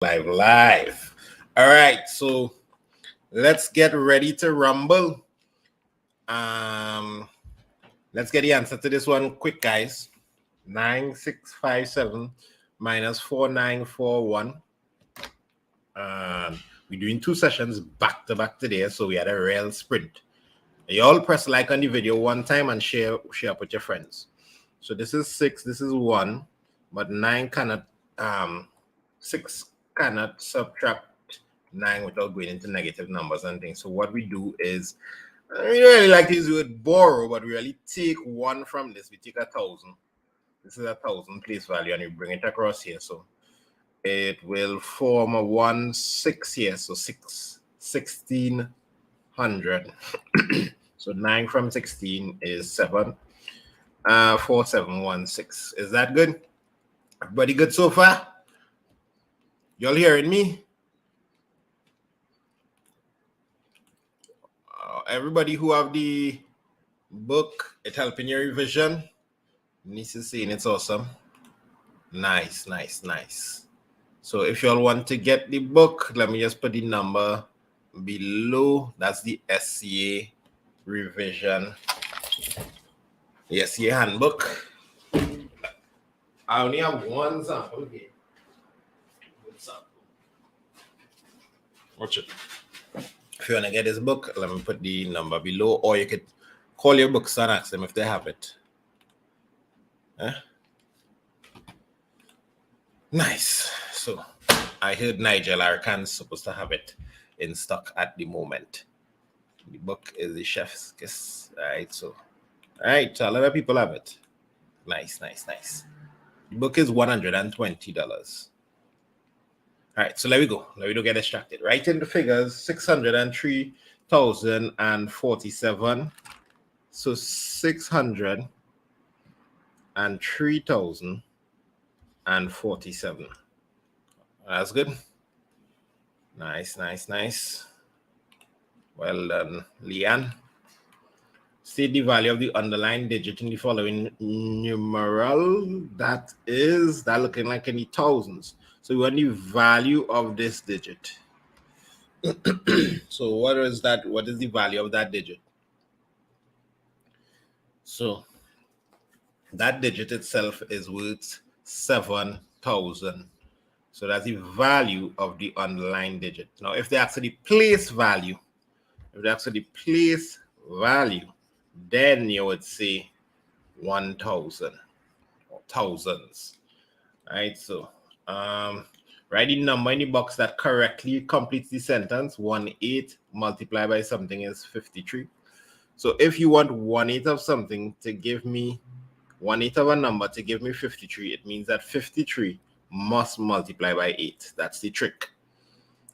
Live. All right, so let's get ready to rumble. Let's get the answer to this one quick, guys. 9657 minus 4941. We're doing two sessions back to back today, so we had a real sprint. You all press like on the video one time and share up with your friends. So this is 6, this is 1, but 9 cannot 6 cannot subtract 9 without going into negative numbers and things. So what we do is, we really like to use the word borrow, but we really take 1 from this. We take 1,000. This is 1,000 place value, and we bring it across here. So it will form a 1 6 here. So 1600. So 9 from 16 is 7. 4716. Is that good? Everybody good so far? Y'all hearing me? Everybody who have the book, it helping your revision. Niece is saying it's awesome. Nice. So if y'all want to get the book, let me just put the number below. That's the SCA revision. The SCA handbook. I only have one sample here. Watch it. If you want to get this book, let me put the number below, or you could call your bookstore and ask them if they have it. Nice. So I heard Nigel Arcan's supposed to have it in stock at the moment. The book is the chef's kiss. All right, so a lot of people have it. Nice. The book is $120. All right, so let me go. Let me don't get distracted. Write in the figures: 603,047. So 603,047. That's good. Nice. Well done, Leanne. State the value of the underlying digit in the following numeral. That looking like in the thousands. So we want the value of this digit. So what is that? What is the value of that digit? So that digit itself is worth 7,000. So that's the value of the underlying digit. Now, if they actually place value, then you would say 1,000 or thousands. All right, so write the number in the box that correctly completes the sentence. 1/8 multiplied by something is 53. So if you want 1/8 of something to give me 1/8 of a number to give me 53, it means that 53 must multiply by 8. That's the trick.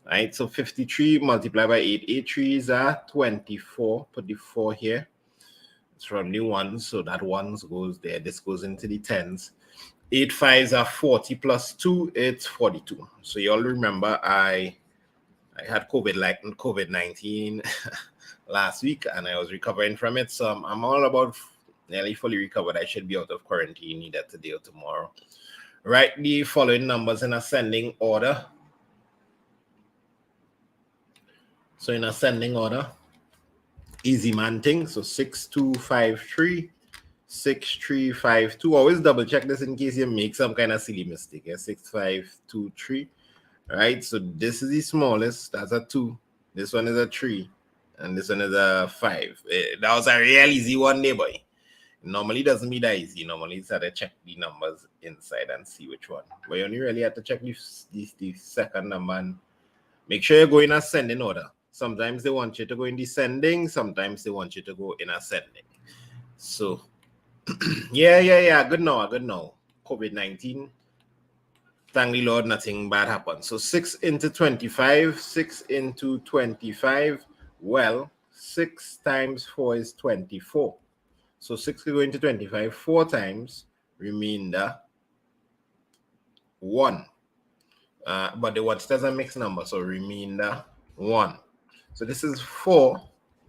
All right, so 53 multiplied by 8. 8 3s are 24. Put the 4 here. It's from the 1s, so that 1s goes there. This goes into the 10s. 8 5s are 40 plus 2, it's 42. So you all remember I had COVID-19 last week, and I was recovering from it. So I'm all about nearly fully recovered. I should be out of quarantine either today or tomorrow. Write the following numbers in ascending order. So in ascending order, easy man thing. So 6253. 6352. Always double check this in case you make some kind of silly mistake. 6523. All right, so this is the smallest. That's a 2. This one is a 3, and this one is a 5. That was a real easy one, neighbor. Normally doesn't be that easy. Normally it's have to check the numbers inside and see which one. But you only really have to check the second number and make sure you go in ascending order. Sometimes they want you to go in descending. Sometimes they want you to go in ascending. So yeah. Good now. COVID-19. Thank the Lord, nothing bad happened. So 6 into 25. 6 into 25. Well, 6 times 4 is 24. So 6 will go into 25 4 times. Remainder 1. But the what doesn't mix number. So remainder 1. So this is 4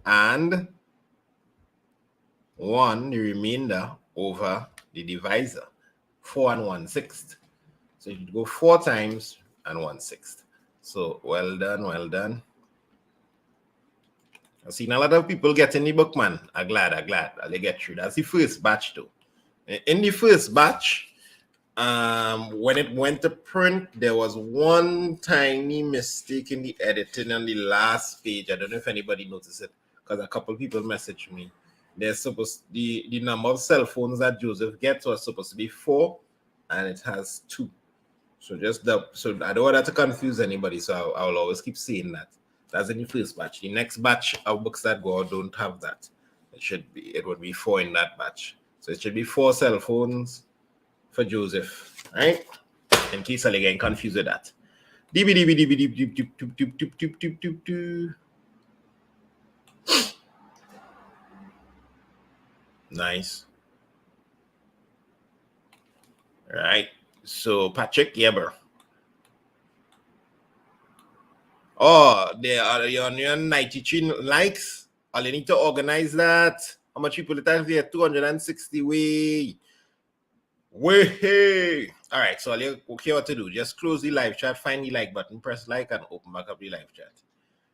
and 1, the remainder over the divisor. 4 and 1/6. So you go 4 times and 1/6. So well done, well done. I've seen a lot of people getting the book, man. I'm glad they get through. That's the first batch though. In the first batch, when it went to print, there was one tiny mistake in the editing on the last page. I don't know if anybody noticed it, because a couple people messaged me. There's supposed the number of cell phones that Joseph gets was supposed to be 4, and it has 2. So so I don't want that to confuse anybody. So I will always keep saying that. That's in the first batch. The next batch of books that go out don't have that. It would be 4 in that batch. So it should be 4 cell phones for Joseph, right? In case I'm getting confused with that. Nice. Right. So Patrick Yeber. Oh, there are your 93 likes. All you need to organize that. How much people it has there? 260 way. Way. All right, so okay, what to do? Just close the live chat, find the like button, press like, and open back up the live chat.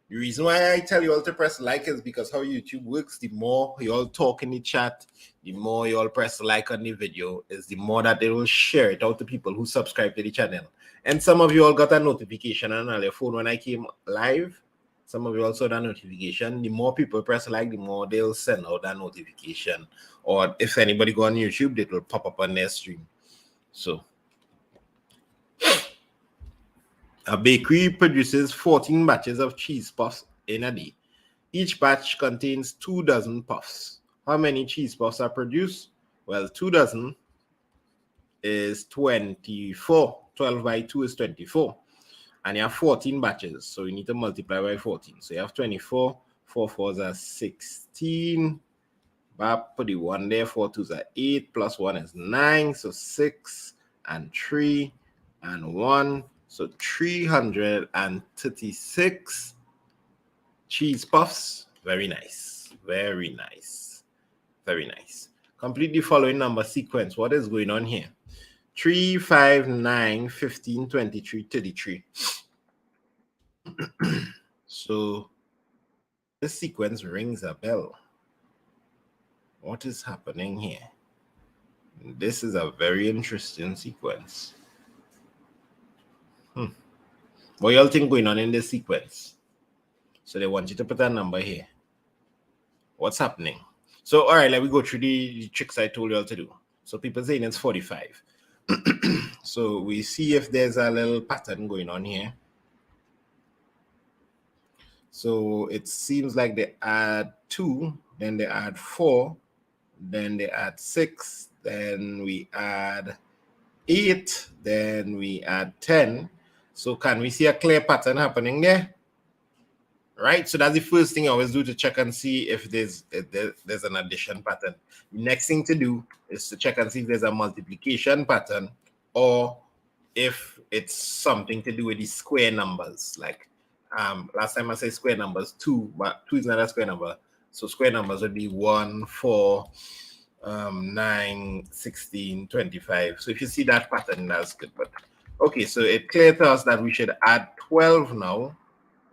The reason why I tell you all to press like is because how YouTube works, the more you all talk in the chat, the more you all press like on the video, is the more that they will share it out to people who subscribe to the channel. And some of you all got a notification on your phone when I came live. Some of you also got a notification. The more people press like, the more they'll send out that notification. Or if anybody go on YouTube, it will pop up on their stream. So a bakery produces 14 batches of cheese puffs in a day. Each batch contains 2 dozen puffs. How many cheese puffs are produced? Well, 2 dozen is 24. 12 by 2 is 24. And you have 14 batches, so you need to multiply by 14. So you have 24. 4 4s are 16. Put the 1 there. 4 2s are 8. Plus 1 is 9. So 6 and 3 and 1. So 336 cheese puffs. Very nice. Very nice. Very nice. Complete the following number sequence. What is going on here? 3, 5, 9, 15, 23, 33. So this sequence rings a bell. What is happening here? This is a very interesting sequence. What y'all think going on in this sequence? So they want you to put a number here. What's happening? So, all right, let me go through the tricks I told you all to do. So people saying it's 45. So we see if there's a little pattern going on here. So it seems like they add 2, then they add 4, then they add 6, then we add 8, then we add 10. So can we see a clear pattern happening there? Right, so that's the first thing I always do to check and see if there's an addition pattern. The next thing to do is to check and see if there's a multiplication pattern or if it's something to do with the square numbers. Like last time I said square numbers 2, but 2 is not a square number. So square numbers would be 1, 4, 9, 16, 25. So if you see that pattern, that's good. But okay, so it clear to us that we should add 12 now.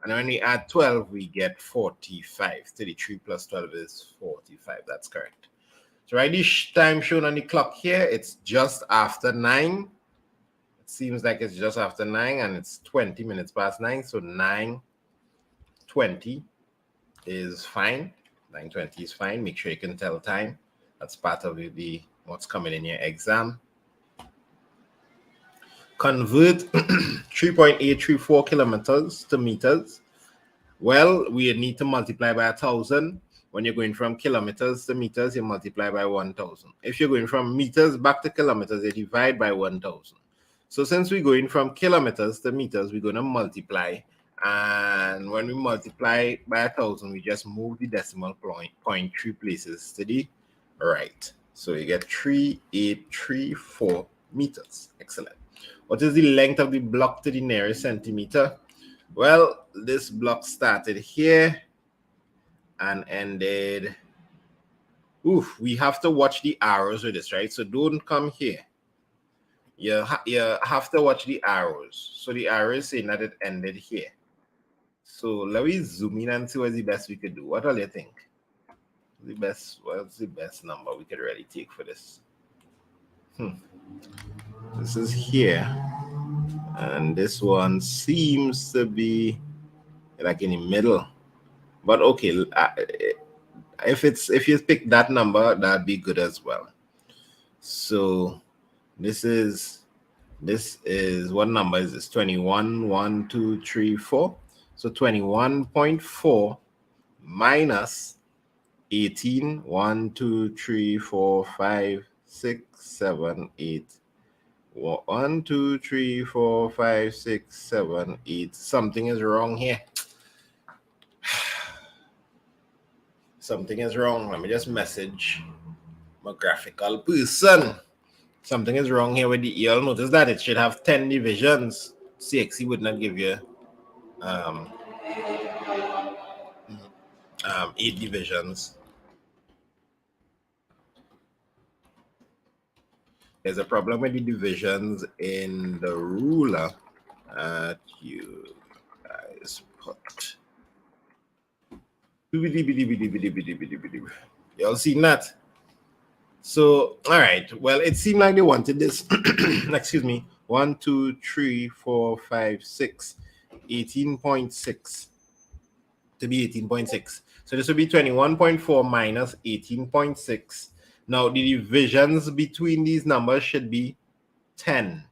And when we add 12, we get 45. 33 plus 12 is 45. That's correct. So right, this time shown on the clock here, it's just after 9. It seems like it's just after 9, and it's 20 minutes past 9. So 9:20 is fine. 9:20 is fine. Make sure you can tell time. That's part of the what's coming in your exam. Convert 3.834 kilometers to meters. Well, we need to multiply by 1,000. When you're going from kilometers to meters, you multiply by 1,000. If you're going from meters back to kilometers, you divide by 1,000. So since we're going from kilometers to meters, we're going to multiply. And when we multiply by 1,000, we just move the decimal point 3 places to the right. So you get 3,834 meters. Excellent. What is the length of the block to the nearest centimeter? Well, this block started here and ended. We have to watch the arrows with this, right? So don't come here. you have to watch the arrows. So the arrow is saying that it ended here. So let me zoom in and see what's the best we could do. What do you think? What's the best number we could really take for this? This is here. And this one seems to be like in the middle. But okay, if you pick that number, that'd be good as well. So this is what number is this? 21, 1, 2, 3, 4. So 21.4 minus 18, 1, 2, 3, 4, 5, 6, 7, 8. 1, 2, 3, 4, 5, 6, 7, 8. Something is wrong here. Something is wrong. Let me just message my graphical person. Something is wrong here with the EL. Notice that it should have 10 divisions. CXC would not give you 8 divisions. There's a problem with the divisions in the ruler that you guys put. Y'all seen that? So, all right. Well, it seemed like they wanted this. Excuse me. 1, 2, 3, 4, 5, 6. 18.6 to be 18.6. So this would be 21.4 minus 18.6. Now, the divisions between these numbers should be 10.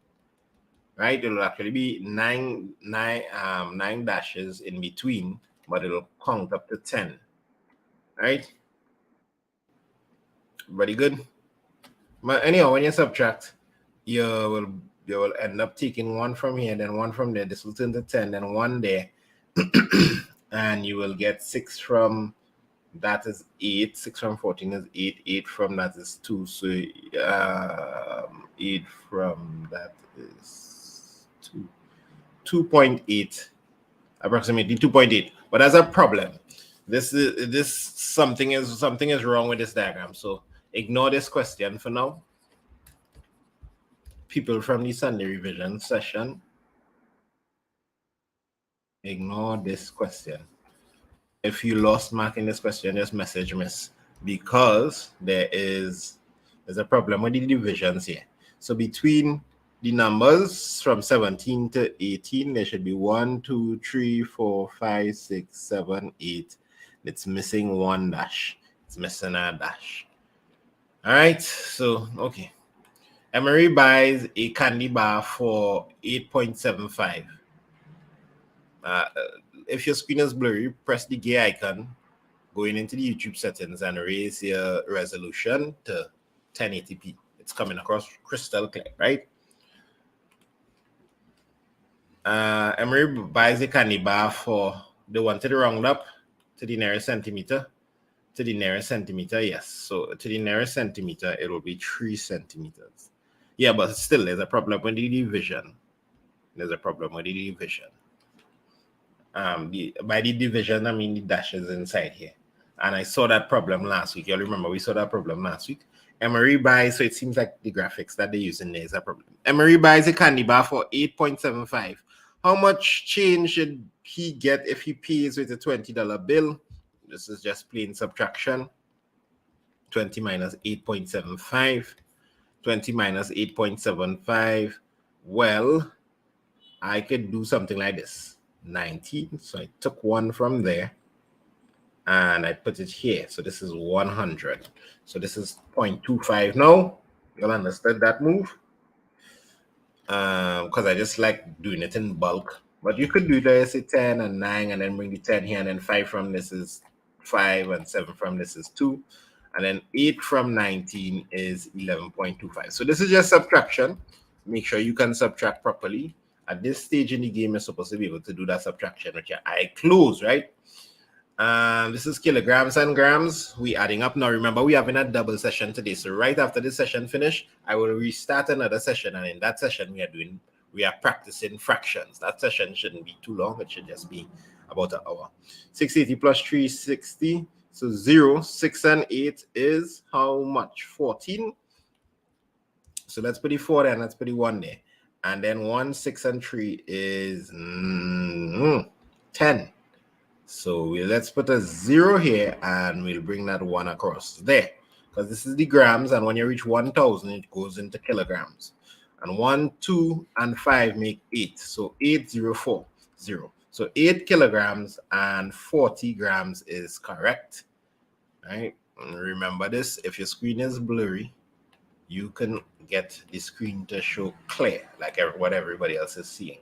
Right? It will actually be nine dashes in between, but it'll count up to 10. Right? Very good. But anyhow, when you subtract, you will end up taking one from here, then one from there. This will turn to 10, then one there. And you will get 6 from that is 8. 6 from 14 is 8. 8 from that is 2. So 8 from that is 2.8, approximately 2.8. But that's a problem. Something is wrong with this diagram. So ignore this question for now. People from the Sunday revision session, ignore this question. If you lost mark in this question, just message miss, because there's a problem with the divisions here. So between the numbers from 17 to 18, there should be 1, 2, 3, 4, 5, 6, 7, 8. It's missing one dash. It's missing a dash. All right, so okay. Emery buys a candy bar for 8.75. If your screen is blurry, press the gear icon going into the YouTube settings and raise your resolution to 1080p. It's coming across crystal clear, right? Emery buys a candy bar for, they wanted to round up to the nearest centimeter. To the nearest centimeter, yes. So to the nearest centimeter, it will be 3 centimeters. Yeah, but still, there's a problem with the division. There's a problem with the division. By the division, I mean the dashes inside here. And I saw that problem last week. You'll remember we saw that problem last week. Emery buys, so it seems like the graphics that they use in there is a problem. Emery buys a candy bar for 8.75. How much change should he get if he pays with a $20 bill? This is just plain subtraction. 20 minus 8.75. 20 minus 8.75. Well, I could do something like this. 19. So I took one from there and I put it here. So this is 100. So this is 0.25 now. You'll understand that move. Because I just like doing it in bulk. But you could do this, say 10 and 9, and then bring the 10 here, and then 5 from this is 5, and 7 from this is 2. And then 8 from 19 is 11.25. So this is just subtraction. Make sure you can subtract properly. At this stage in the game, you're supposed to be able to do that subtraction with your eye closed, right? This is kilograms and grams. We adding up now. Remember, we having a double session today. So right after this session finish, I will restart another session. And in that session, we are practicing fractions. That session shouldn't be too long. It should just be about an hour. 680 plus 360. So 0, 6, and 8 is how much? 14. So let's put the 4 there and let's put the 1 there. And then 1, 6, and 3 is 10. So let's put a 0 here and we'll bring that 1 across there. Because this is the grams, and when you reach 1,000, it goes into kilograms. And 1, 2, and 5 make 8. So 8, 0, 4, 0. So 8 kilograms and 40 grams is correct. Right? And remember this, if your screen is blurry, you can get the screen to show clear, like what everybody else is seeing.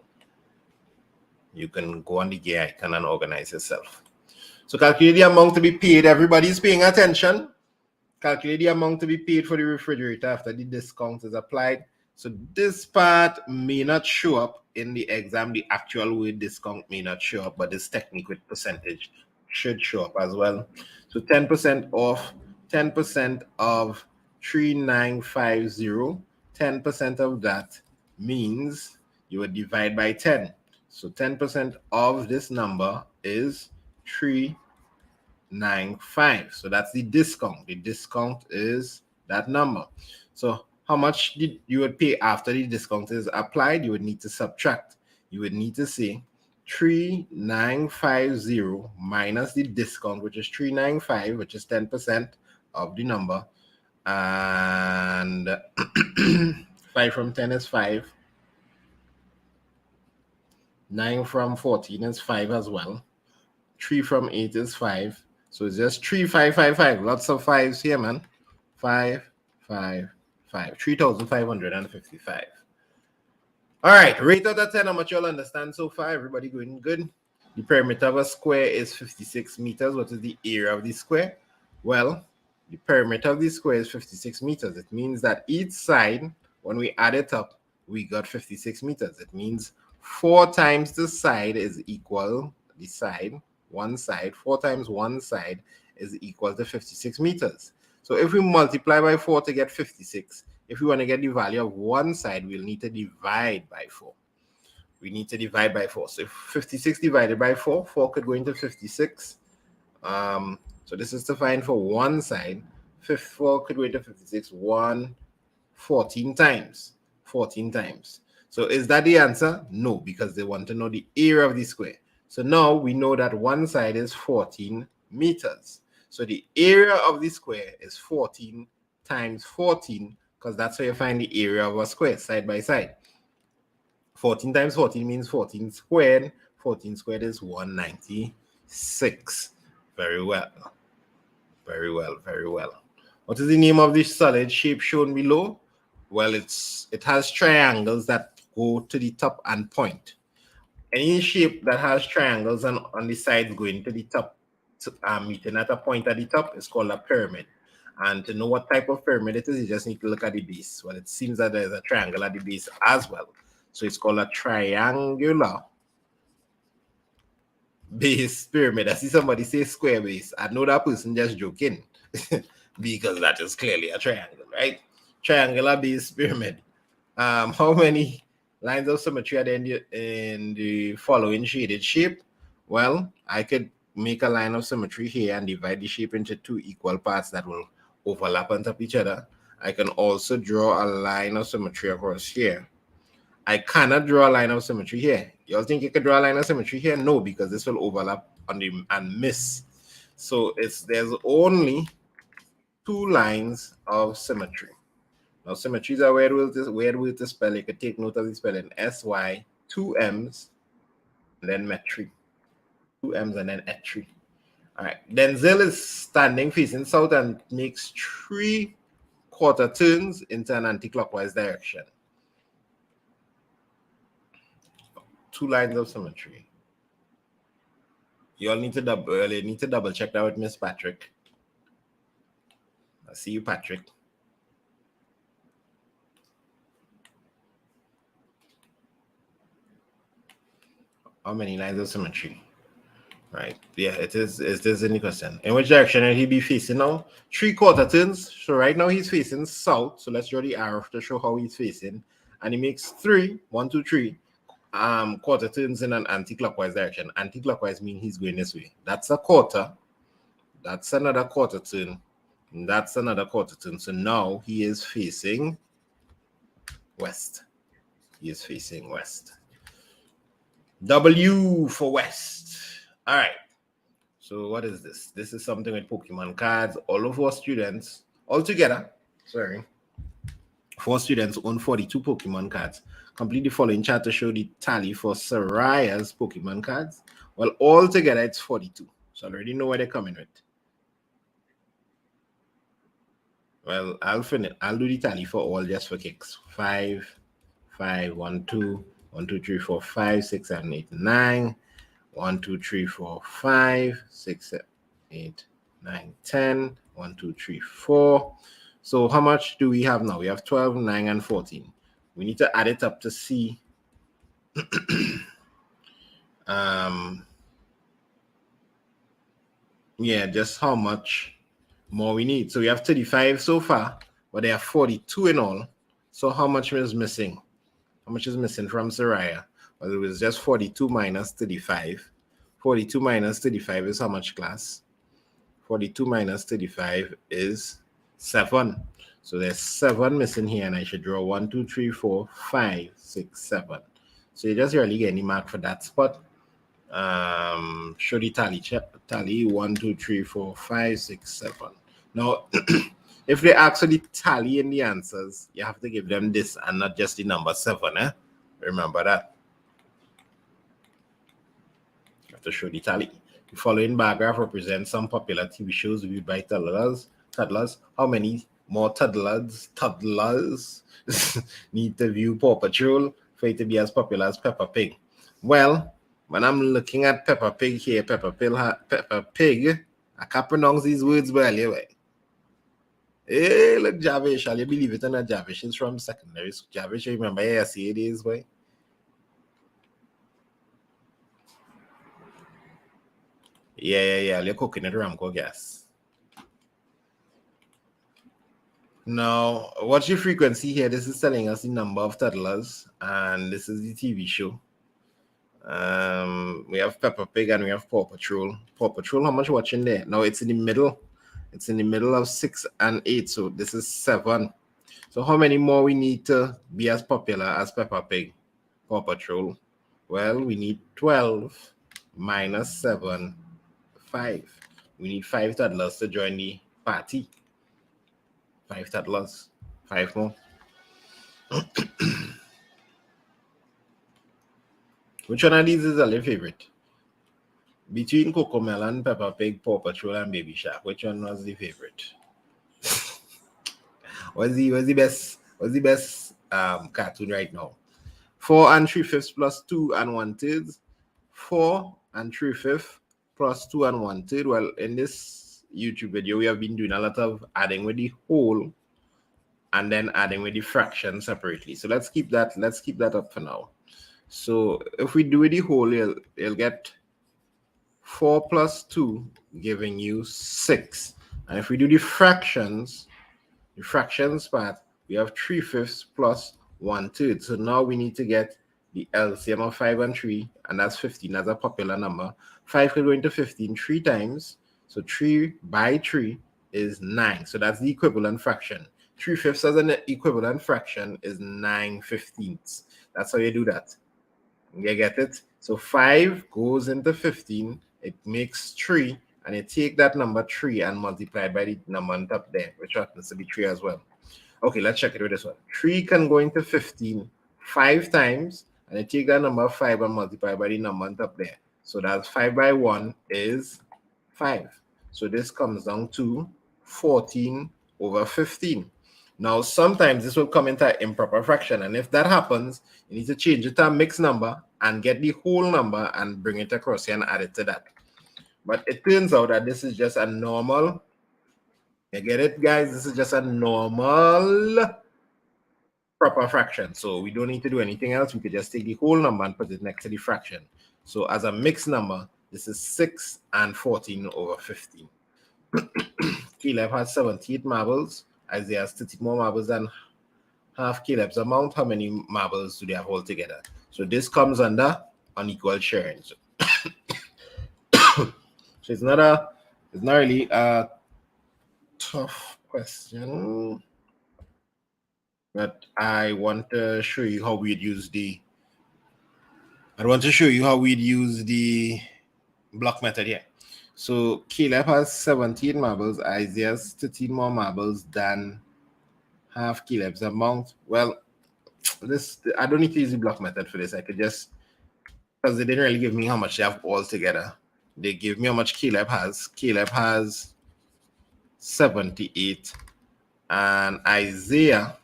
You can go on the gear icon and organize yourself. So calculate the amount to be paid. Everybody's paying attention. Calculate the amount to be paid for the refrigerator after the discount is applied. So this part may not show up in the exam. The actual word discount may not show up, but this technique with percentage should show up as well. So 10% off, 10% of 3950, 10% of that means you would divide by 10. So 10% of this number is 395. So that's the discount. The discount is that number. So how much did you would pay after the discount is applied? You would need to subtract. You would need to say 3950 minus the discount, which is 395, which is 10% of the number. And 5 from 10 is 5. 9 from 14 is 5 as well. 3 from 8 is 5. So it's just 3555. Lots of 5s here, man. 5, 5, 5. 3,555. All right. Rate out of 10. How much y'all understand so far? Everybody going good? The perimeter of a square is 56 meters. What is the area of the square? Well, the perimeter of the square is 56 meters. It means that each side, when we add it up, we got 56 meters. It means 4 times the side is equal, the side, one side, 4 times one side is equal to 56 meters. So if we multiply by 4 to get 56, if we want to get the value of one side, we'll need to divide by 4. We need to divide by 4. So if 56 divided by 4, 4 could go into 56. So this is to find for one side. 4 could go into 56, 14 times. 14 times. So is that the answer? No, because they want to know the area of the square. So now we know that one side is 14 meters. So the area of the square is 14 times 14, because that's how you find the area of a square, side by side. 14 times 14 means 14 squared. 14 squared is 196. Very well. Very well, very well. What is the name of this solid shape shown below? Well, it has triangles that go to the top and point. Any shape that has triangles on the sides going to the top, meeting at a point at the top, is called a pyramid. And to know what type of pyramid it is, you just need to look at the base. Well, it seems that there's a triangle at the base as well. So it's called a triangular base pyramid. I see somebody say square base. I know that person just joking because that is clearly a triangle, right? Triangular base pyramid. How many lines of symmetry are there in the following shaded shape? Well, I could make a line of symmetry here and divide the shape into 2 equal parts that will overlap on top of each other. I can also draw a line of symmetry across here. I cannot draw a line of symmetry here. You all think you could draw a line of symmetry here? No, because this will overlap on the and miss. So there's only 2 lines of symmetry. Now, symmetry is a weird way to spell. You could take note of the spelling. SY, 2 M's, and then metry. 2 M's and then etry. All right. Denzel is standing facing south and makes 3 quarter turns into an anti-clockwise direction. 2 lines of symmetry. You all need to double check that with Miss Patrick. I see you, Patrick. How many lines of symmetry? Right. Yeah, it is. Is this any question? In which direction will he be facing now? 3 quarter turns. So right now he's facing south. So let's draw the arrow to show how he's facing. And he makes 3, 1, 2, 3 quarter turns in an anti-clockwise direction. Anti-clockwise means he's going this way. That's a quarter. That's another quarter turn. And that's another quarter turn. So now he is facing West. He is facing west. W for west. All right. So what is this? This is something with Pokemon cards. All of our students, all together, 4 students own 42 Pokemon cards. Complete the following chart to show the tally for Soraya's Pokemon cards. Well, all together, it's 42. So I already know where they're coming with. Well, I'll finish. I'll do the tally for all just for kicks. 5, 5, 1, 2, 1, 2, 3, 4, 5, 6, 7, 8, 9. 1, 2, 3, 4, 5, 6, 7, 8, 9, 10. 1, 2, 3, 4. So how much do we have now? We have 12, 9, and 14. We need to add it up to see yeah, just how much more we need. So we have 35 so far, but there are 42 in all. So how much is missing? How much is missing from Soraya? Well, it was just 42 minus 35. 42 minus 35 is how much, class? 42 minus 35 is 7. So there's 7 missing here, and I should draw 1, 2, 3, 4, 5, 6, 7. So you just really get any mark for that spot. Show the tally 1, 2, 3, 4, 5, 6, 7. Now, if they actually tally in the answers, you have to give them this and not just the number 7. Remember that. You have to show the tally. The following bar graph represents some popular TV shows viewed by toddlers. How many more toddlers need to view Paw Patrol for it to be as popular as Peppa Pig? Well, when I'm looking at Peppa Pig here, Peppa Pig, I can't pronounce these words well anyway. Hey, look, Javish, shall you believe it or not? Javish is from secondary school. Javish, you remember ASC it is, boy? Yeah, you're cooking it Ramco gas. Now, what's your frequency here? This is telling us the number of toddlers, and this is the TV show. We have Peppa Pig and we have Paw Patrol. Paw Patrol, how much watching there? Now it's in the middle. It's in the middle of 6 and 8, so this is 7. So how many more we need to be as popular as Peppa Pig, Paw Patrol? Well, we need 12 minus 7, 5. We need 5 toddlers to join the party. 5 toddlers, 5 more. Which one of these is your favorite? Between Cocomelon, Peppa Pig, Paw Patrol, and Baby Shark, which one was the favorite? What's the best cartoon right now? 4 3/5 plus 2 1/3. 4 3/5 plus 2 1/3. Well, in this YouTube video, we have been doing a lot of adding with the whole and then adding with the fraction separately. So let's keep that up for now. So if we do the whole, you'll get 4 plus 2 giving you 6. And if we do the fractions part, we have 3/5 plus 1/3. So now we need to get the LCM of 5 and 3, and that's 15. That's a popular number. 5 can go into 15 3 times. So 3 by 3 is 9. So that's the equivalent fraction. 3/5 as an equivalent fraction is 9/15. That's how you do that. You get it? So 5 goes into 15. It makes 3. And you take that number 3 and multiply by the number on top there, which happens to be 3 as well. Okay, let's check it with this one. 3 can go into 15 5 times. And you take that number 5 and multiply by the number on top there. So that's 5 by 1 is 5. So this comes down to 14 over 15. Now, sometimes this will come into improper fraction. And if that happens, you need to change it to a mixed number and get the whole number and bring it across here and add it to that. But it turns out that this is just a normal, you get it, guys? This is just a normal proper fraction. So we don't need to do anything else. We could just take the whole number and put it next to the fraction. So as a mixed number, this is 6 and 14 over 15. Caleb has 78 marbles. Isaiah has 30 more marbles than half Caleb's amount. How many marbles do they have altogether? So this comes under unequal sharing. So, so it's not really a tough question. but I want to show you how we'd use the block method here. So Caleb has 17 marbles. Isaiah has 13 more marbles than half Caleb's amount. Well, I don't need to use the block method for this. I could just, because they didn't really give me how much they have all together. They give me how much Caleb has. Caleb has 78, and Isaiah,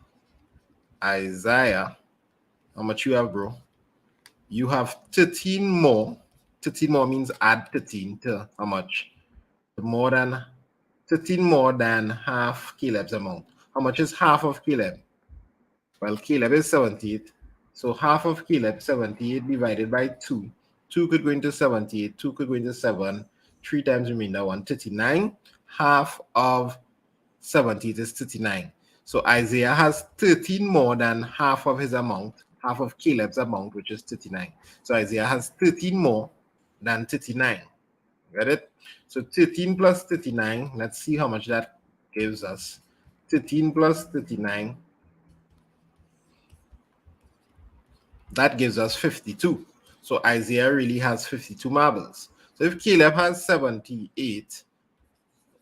how much you have, bro? You have 13 more. 13 more means add 13 to how much? More than 13 more than half Caleb's amount. How much is half of Caleb? Well, Caleb is 78. So half of Caleb, 78 divided by 2. 2 could go into 78. 2 could go into 7. 3 times remainder 1, 39. Half of 78 is 39. So Isaiah has 13 more than half of his amount, half of Caleb's amount, which is 39. So Isaiah has 13 more than 39. Got it? So 13 plus 39, let's see how much that gives us. 13 plus 39, that gives us 52. So Isaiah really has 52 marbles. So if Caleb has 78,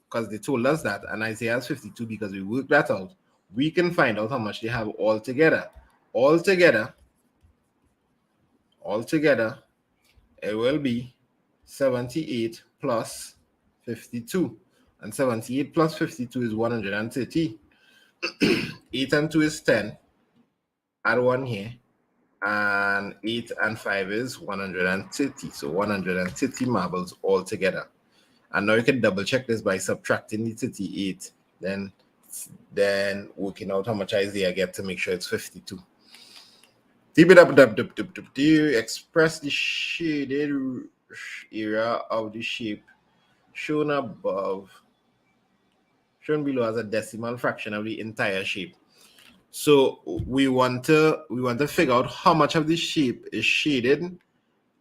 because they told us that, and Isaiah has 52 because we worked that out, we can find out how much they have all together. All together, it will be 78 plus 52. And 78 plus 52 is 130. 8 and 2 is 10. Add 1 here. And 8 and 5 is 130. So 130 marbles all together. And now you can double check this by subtracting the 38. Then working out how much Isaiah get to make sure it's 52. Express the shaded area of the shape shown below as a decimal fraction of the entire shape. So we want to figure out how much of the shape is shaded,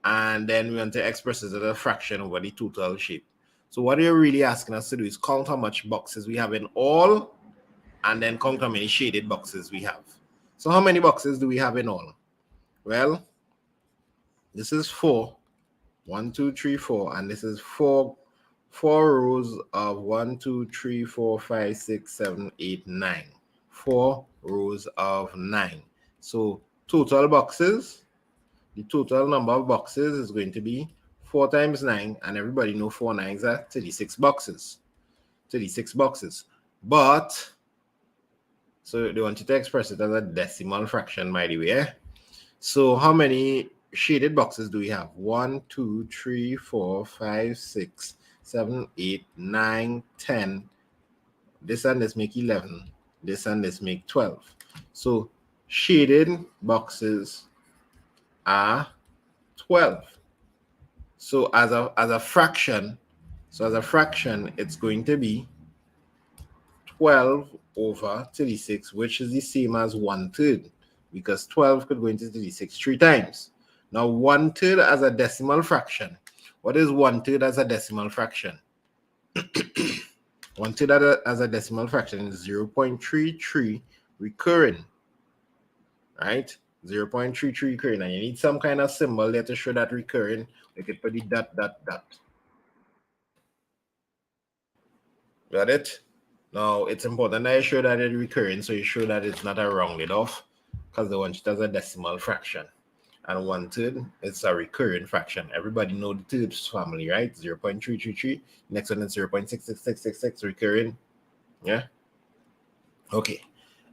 and then we want to express it as a fraction over the total shape. So what you're really asking us to do is count how much boxes we have in all, and then count how many shaded boxes we have. So how many boxes do we have in all? Well, this is 4. 1, 2, 3, 4, and this is 4 rows of 1, 2, 3, 4, 5, 6, 7, 8, 9. 4 rows of 9. So total boxes, the total number of boxes is going to be 4 times 9, and everybody know 4 nines are 36 boxes. 36 boxes. But, so they want you to express it as a decimal fraction, by the way. So how many shaded boxes do we have? 1, 2, 3, 4, 5, 6, 7, 8, 9, 10. This and this make 11. This and this make 12. So shaded boxes are 12. So as a fraction, it's going to be 12 over 36, which is the same as 1/3, because 12 could go into 36 3 times. Now 1/3 as a decimal fraction. What is 1/3 as a decimal fraction? 1/3 as a decimal fraction is 0.33 recurring, right? 0.33 recurring, and you need some kind of symbol there to show that recurring. We could put the dot. Got it? Now it's important that you show that it's recurring, so you show that it's not a rounded off, because they want it as a decimal fraction. And 1/3 is a recurring fraction. Everybody know the thirds family, right? 0.333. Next one is 0.66666 recurring. Yeah. Okay.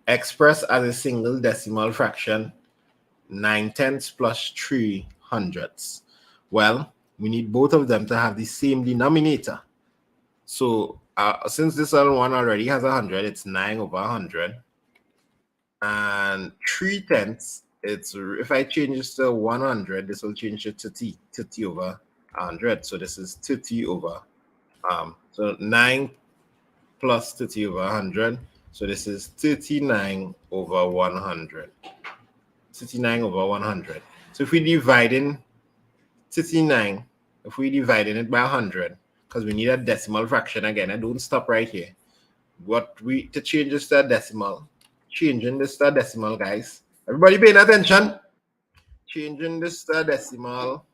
Express as a single decimal fraction 9/10 plus 3/100. Well, we need both of them to have the same denominator. So since this one already has 100, it's 9 over 100. And 3/10, it's, if I change this to 100, this will change it to 30 over 100. So this is 30 over, so 9 plus 30 over 100. So this is 39 over 100. 39 over 100. So if we divide in 39, if we divide it by 100, because we need a decimal fraction again, I don't stop right here. To change this to a decimal, changing this to decimal, guys. Everybody paying attention? Changing this to decimal.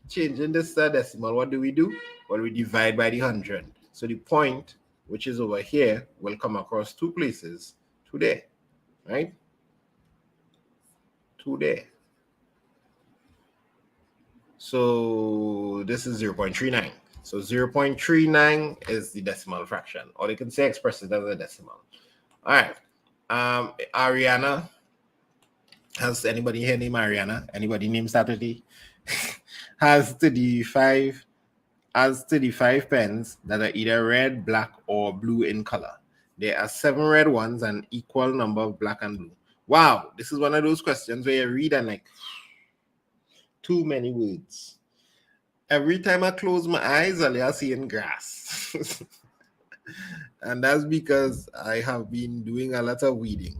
Changing this to decimal, what do? Well, we divide by the 100. So the point, which is over here, will come across two places, to there, right? To there. So this is 0.39. So 0.39 is the decimal fraction, or they can say express it as a decimal. All right. Ariana. Has anybody here named Ariana? Anybody named Saturday? has 35 pens that are either red, black, or blue in color. There are 7 red ones and equal number of black and blue. Wow, this is one of those questions where you read and like too many words. Every time I close my eyes, I'll see in grass. And that's because I have been doing a lot of weeding.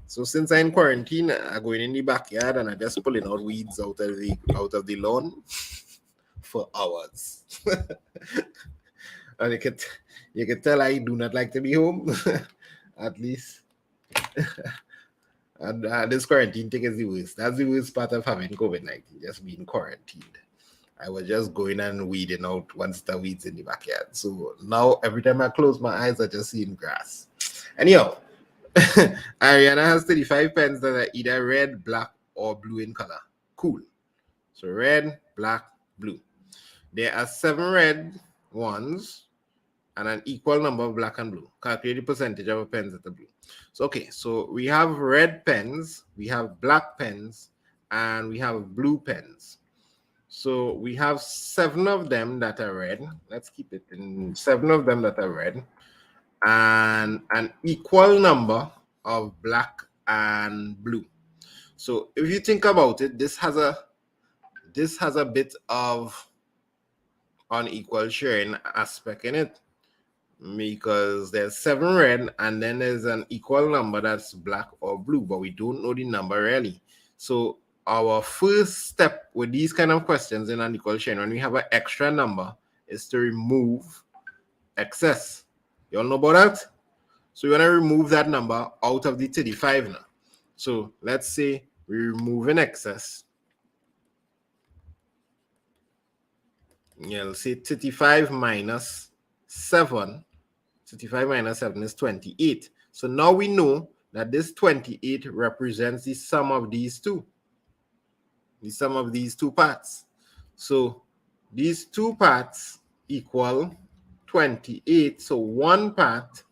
So since I'm in quarantine, I'm going in the backyard and I'm just pulling out weeds out of the lawn for hours. And you can tell I do not like to be home, at least. And this quarantine thing is the worst. That's the worst part of having COVID-19, just being quarantined. I was just going and weeding out once the weeds in the backyard. So now every time I close my eyes, I just see in grass. Anyhow, Ariana has 35 pens that are either red, black, or blue in color. Cool. So red, black, blue. There are 7 red ones and an equal number of black and blue. Calculate the percentage of a pens that are blue. So okay, so we have red pens, we have black pens, and we have blue pens. So we have 7 of them that are red. Let's keep it in 7 of them that are red, and an equal number of black and blue. So if you think about it, this has a bit of unequal sharing aspect in it, because there's 7 red and then there's an equal number that's black or blue, but we don't know the number really. So our first step with these kind of questions in unequal sharing, when we have an extra number, is to remove excess. You all know about that? So you want to remove that number out of the 35 now. So let's say we remove an excess. You'll say 35 minus 7. 35 minus 7 is 28. So now we know that this 28 represents the sum of these two. The sum of these two parts. So these two parts equal 28. So one part,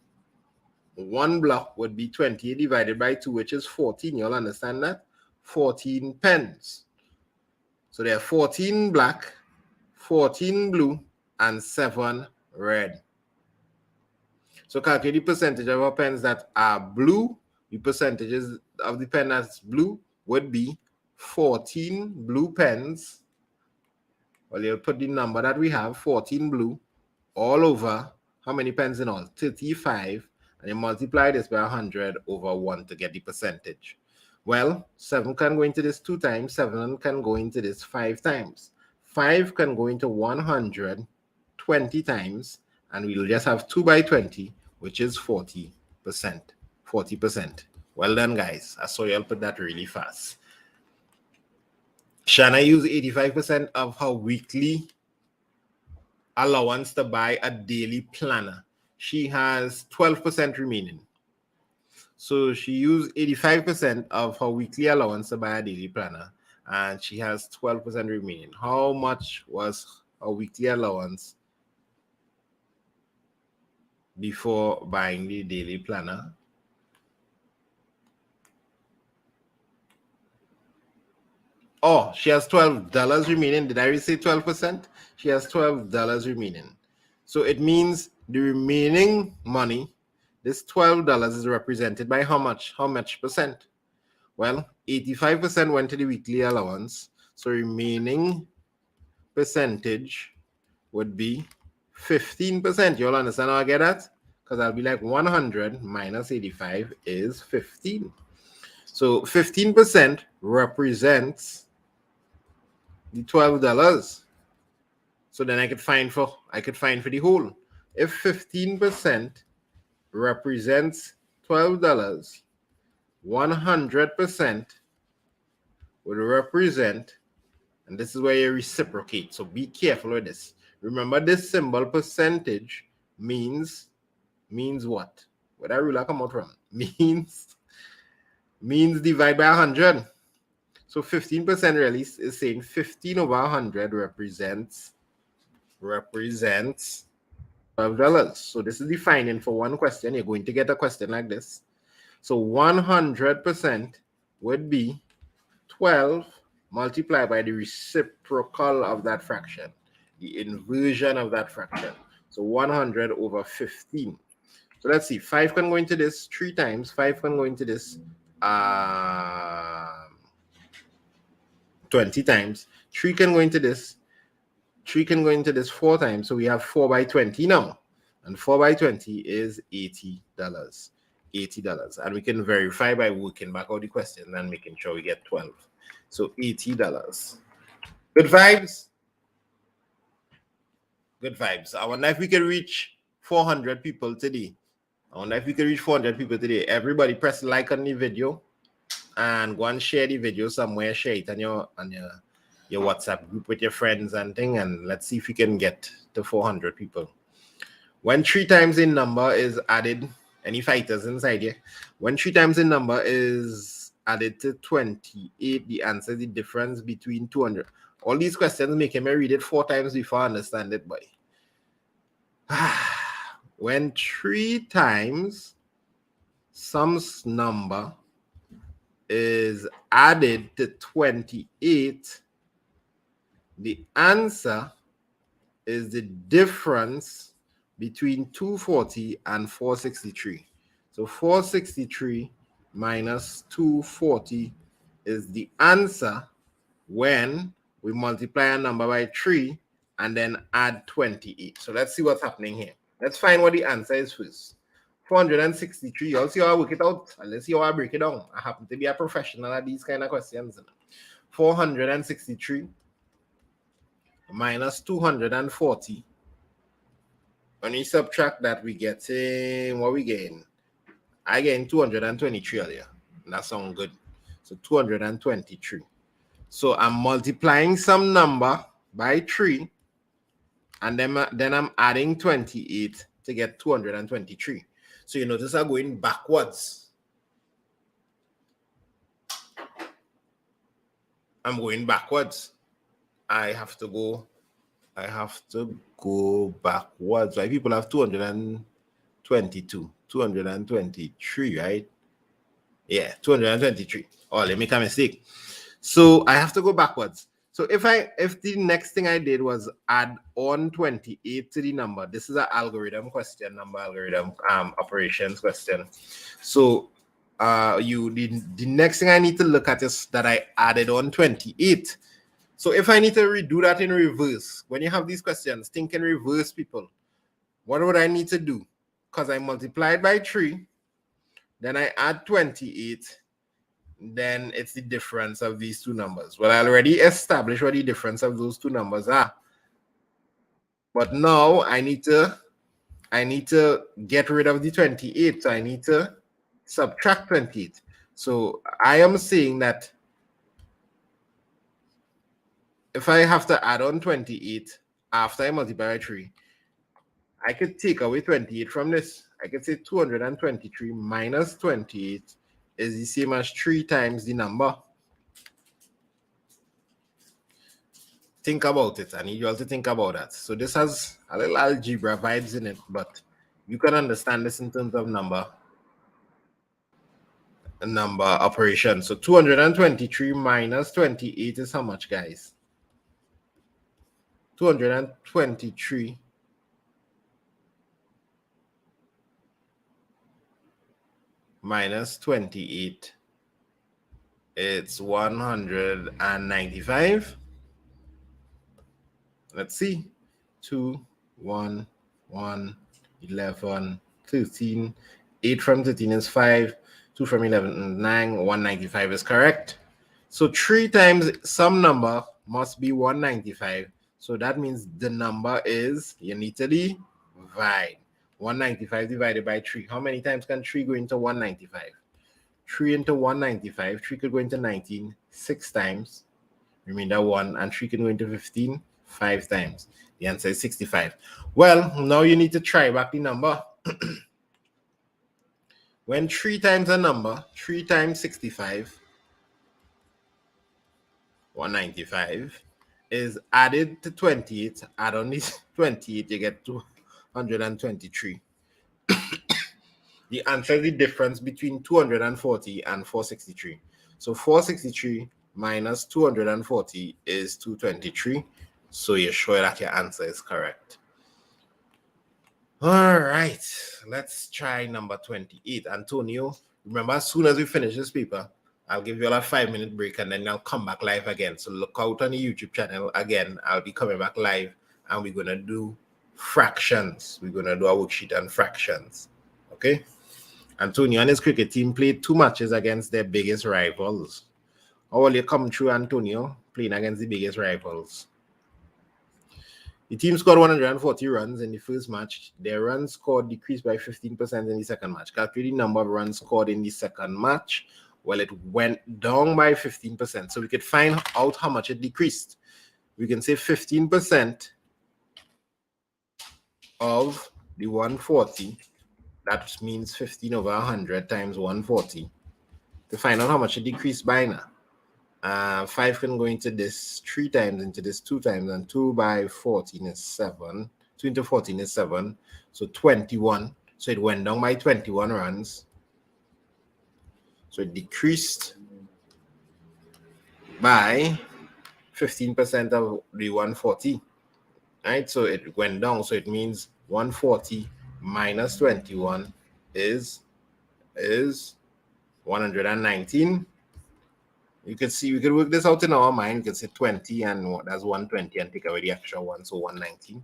one block would be 28 divided by 2, which is 14. You all understand that? 14 pens. So there are 14 black, 14 blue, and 7 red. So calculate the percentage of our pens that are blue. The percentages of the pen that's blue would be 14 blue pens. Well, you'll put the number that we have, 14 blue, all over, how many pens in all? 35. And you multiply this by 100 over 1 to get the percentage. Well, 7 can go into this 2 times. 7 can go into this 5 times. 5 can go into 100 20 times. And we'll just have 2 by 20, which is 40%. 40%. Well done, guys. I saw y'all put that really fast. Shana used 85% of her weekly allowance to buy a daily planner. She has 12% remaining. So she used 85% of her weekly allowance to buy a daily planner, and she has 12% remaining. How much was her weekly allowance before buying the daily planner? Oh, she has $12 remaining. Did I say 12%? She has $12 remaining. So it means the remaining money, this $12 is represented by how much? How much percent? Well, 85% went to the weekly allowance. So remaining percentage would be 15%. You all understand how I get that? Because I'll be like 100 minus 85 is 15. So 15% represents the $12. So then I could find for the whole. If 15% represents $12, 100% would represent, and this is where you reciprocate. So be careful with this. Remember, this symbol percentage means what? Where that ruler come out from? Means divide by 100. So 15% really is saying 15 over 100 represents $12. So this is defining for one question. You're going to get a question like this. So 100% would be 12 multiplied by the reciprocal of that fraction, the inversion of that fraction. So 100 over 15. So let's see, 5 can go into this 3 times, 5 can go into this 20 times, 3 can go into this, 3 can go into this 4 times. So we have 4 by 20 now. And 4 by 20 is $80. $80. And we can verify by working back out the question and making sure we get 12. So $80. Good vibes? Good vibes. I wonder if we can reach 400 people today. Everybody press like on the video and go and share the video somewhere. Share it on your WhatsApp group with your friends and thing, and let's see if we can get to 400 people. When 3 times in number is added, any fighters inside here? When 3 times in number is added to 28, the answer is the difference between 200. All these questions make me read it 4 times before I understand it, boy. When 3 times some number is added to 28, the answer is the difference between 240 and 463. So 463 minus 240 is the answer when we multiply a number by 3 and then add 28. So let's see what's happening here. Let's find what the answer is first. 463. You'll see how I work it out. And let's see how I break it down. I happen to be a professional at these kind of questions. 463 minus 240. When we subtract that, we get what we gain. I gain 223 earlier. That sounds good. So 223. So I'm multiplying some number by 3, and then I'm adding 28 to get 223. So you notice I'm going backwards. I'm going backwards. I have to go backwards. Why people have 222, 223, right? Yeah, 223. Oh, let me make a mistake. So I have to go backwards. So if the next thing I did was add on 28 to the number, this is an algorithm question, number algorithm operations question. So the next thing I need to look at is that I added on 28. So if I need to redo that in reverse, when you have these questions, think in reverse, people. What would I need to do? Because I multiplied by 3, then I add 28, then it's the difference of these two numbers. Well, I already established what the difference of those two numbers are. But now I need to get rid of the 28. So I need to subtract 28. So I am saying that if I have to add on 28 after I multiply by 3, I could take away 28 from this. I could say 223 minus 28 is the same as 3 times the number. Think about it. I need you all to think about that. So this has a little algebra vibes in it, but you can understand this in terms of number operation. So 223 minus 28 is how much, guys? 223 minus 28, it's 195. Let's see. 2, 1, 1, 11, 13. 8 from 13 is 5. 2 from 11 is 9. 195 is correct. So 3 times some number must be 195. So that means the number is, you need to divide. 195 divided by 3. How many times can 3 go into 195? 3 into 195, 3 could go into 19 6 times. Remainder 1, and 3 can go into 15 5 times. The answer is 65. Well, now you need to try back the number. When 3 times a number, 3 times 65, 195, is added to 28, add on this 28, you get 223. The answer is the difference between 240 and 463. So 463 minus 240 is 223. So you're sure that your answer is correct. All right, let's try number 28. Antonio, remember, as soon as we finish this paper, I'll give you all a 5-minute break and then I'll come back live again. So look out on the YouTube channel again. I'll be coming back live and we're going to do fractions. We're going to do a worksheet on fractions. Okay? Antonio and his cricket team played 2 matches against their biggest rivals. How will you come through, Antonio, playing against the biggest rivals? The team scored 140 runs in the first match. Their runs scored decreased by 15% in the second match. Calculate the number of runs scored in the second match. Well, it went down by 15%. So we could find out how much it decreased. We can say 15% of the 140. That means 15 over 100 times 140. To find out how much it decreased by now. 5 can go into this 3 times, into this 2 times, and 2 by 14 is 7. 2 into 14 is 7. So 21. So it went down by 21 runs. So it decreased by 15% of the 140. Right? So it went down. So it means 140 minus 21 is 119. You can see, we can work this out in our mind. You can say 20 and that's 120 and take away the extra one, so 119.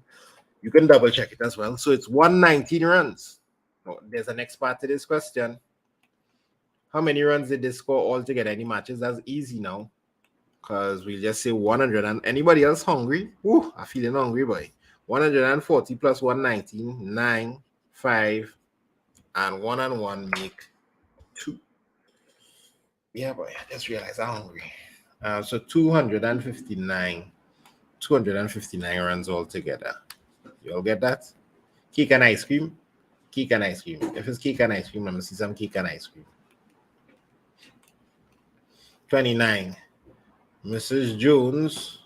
You can double check it as well. So it's 119 runs. Oh, there's a next part to this question. How many runs did they score altogether? Any matches? That's easy now. Because we'll just say 100. And anybody else hungry? Ooh, I'm feeling hungry, boy. 140 plus 119, 9, 5, and 1 and 1 make 2. Yeah, boy, I just realized I'm hungry. So 259 runs altogether. You all get that? Cake and ice cream? Cake and ice cream. If it's cake and ice cream, I'm going to see some cake and ice cream. 29. Mrs. Jones.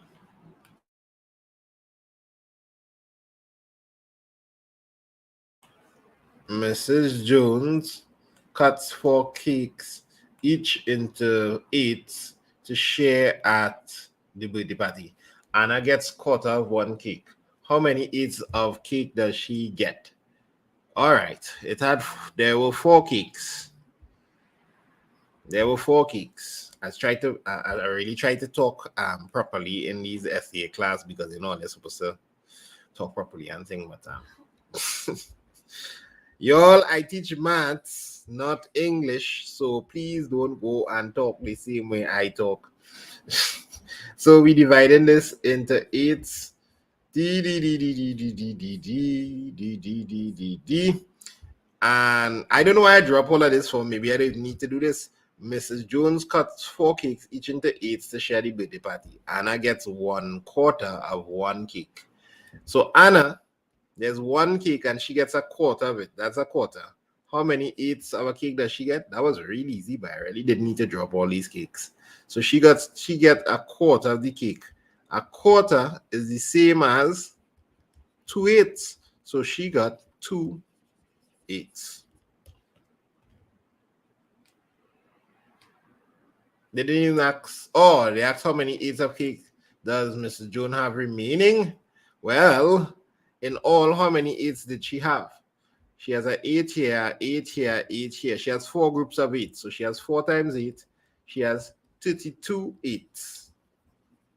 Mrs. Jones cuts 4 cakes, each into 8 to share at the birthday party. Anna gets quarter of 1 cake. How many 8s of cake does she get? All right, there were 4 cakes. There were 4 cakes. I really tried to talk properly in these SCA class because you know they're supposed to talk properly and things, but y'all, I teach maths, not English, so please don't go and talk the same way I talk. So we dividing this into 8s. And I don't know why I drop all of this for. Maybe I didn't need to do this. Mrs. Jones cuts 4 cakes, each into 8s to share the birthday party. Anna gets 1/4 of 1 cake. So Anna, there's 1 cake and she gets 1/4 of it. That's 1/4. How many 8s of a cake does she get? That was really easy, but I really didn't need to drop all these cakes. So she gets 1/4 of the cake. 1/4 is the same as 2 8s. So she got 2 8s. They didn't even ask, they asked how many 8s of cake does Mrs. Jones have remaining? Well, in all, how many 8s did she have? She has an 8 here, 8 here, 8 here. She has 4 groups of 8. So she has 4 times 8. She has 32 8s.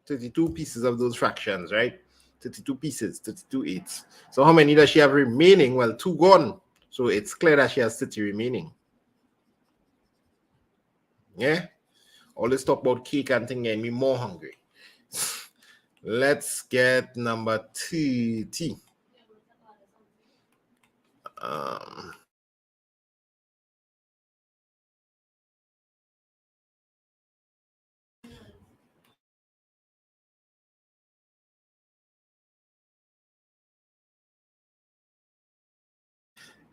32 pieces of those fractions, right? 32 pieces, 32 8s. So how many does she have remaining? Well, 2 gone. So it's clear that she has 30 remaining. Yeah? All this talk about cake and thing getting me more hungry. Let's get number 30.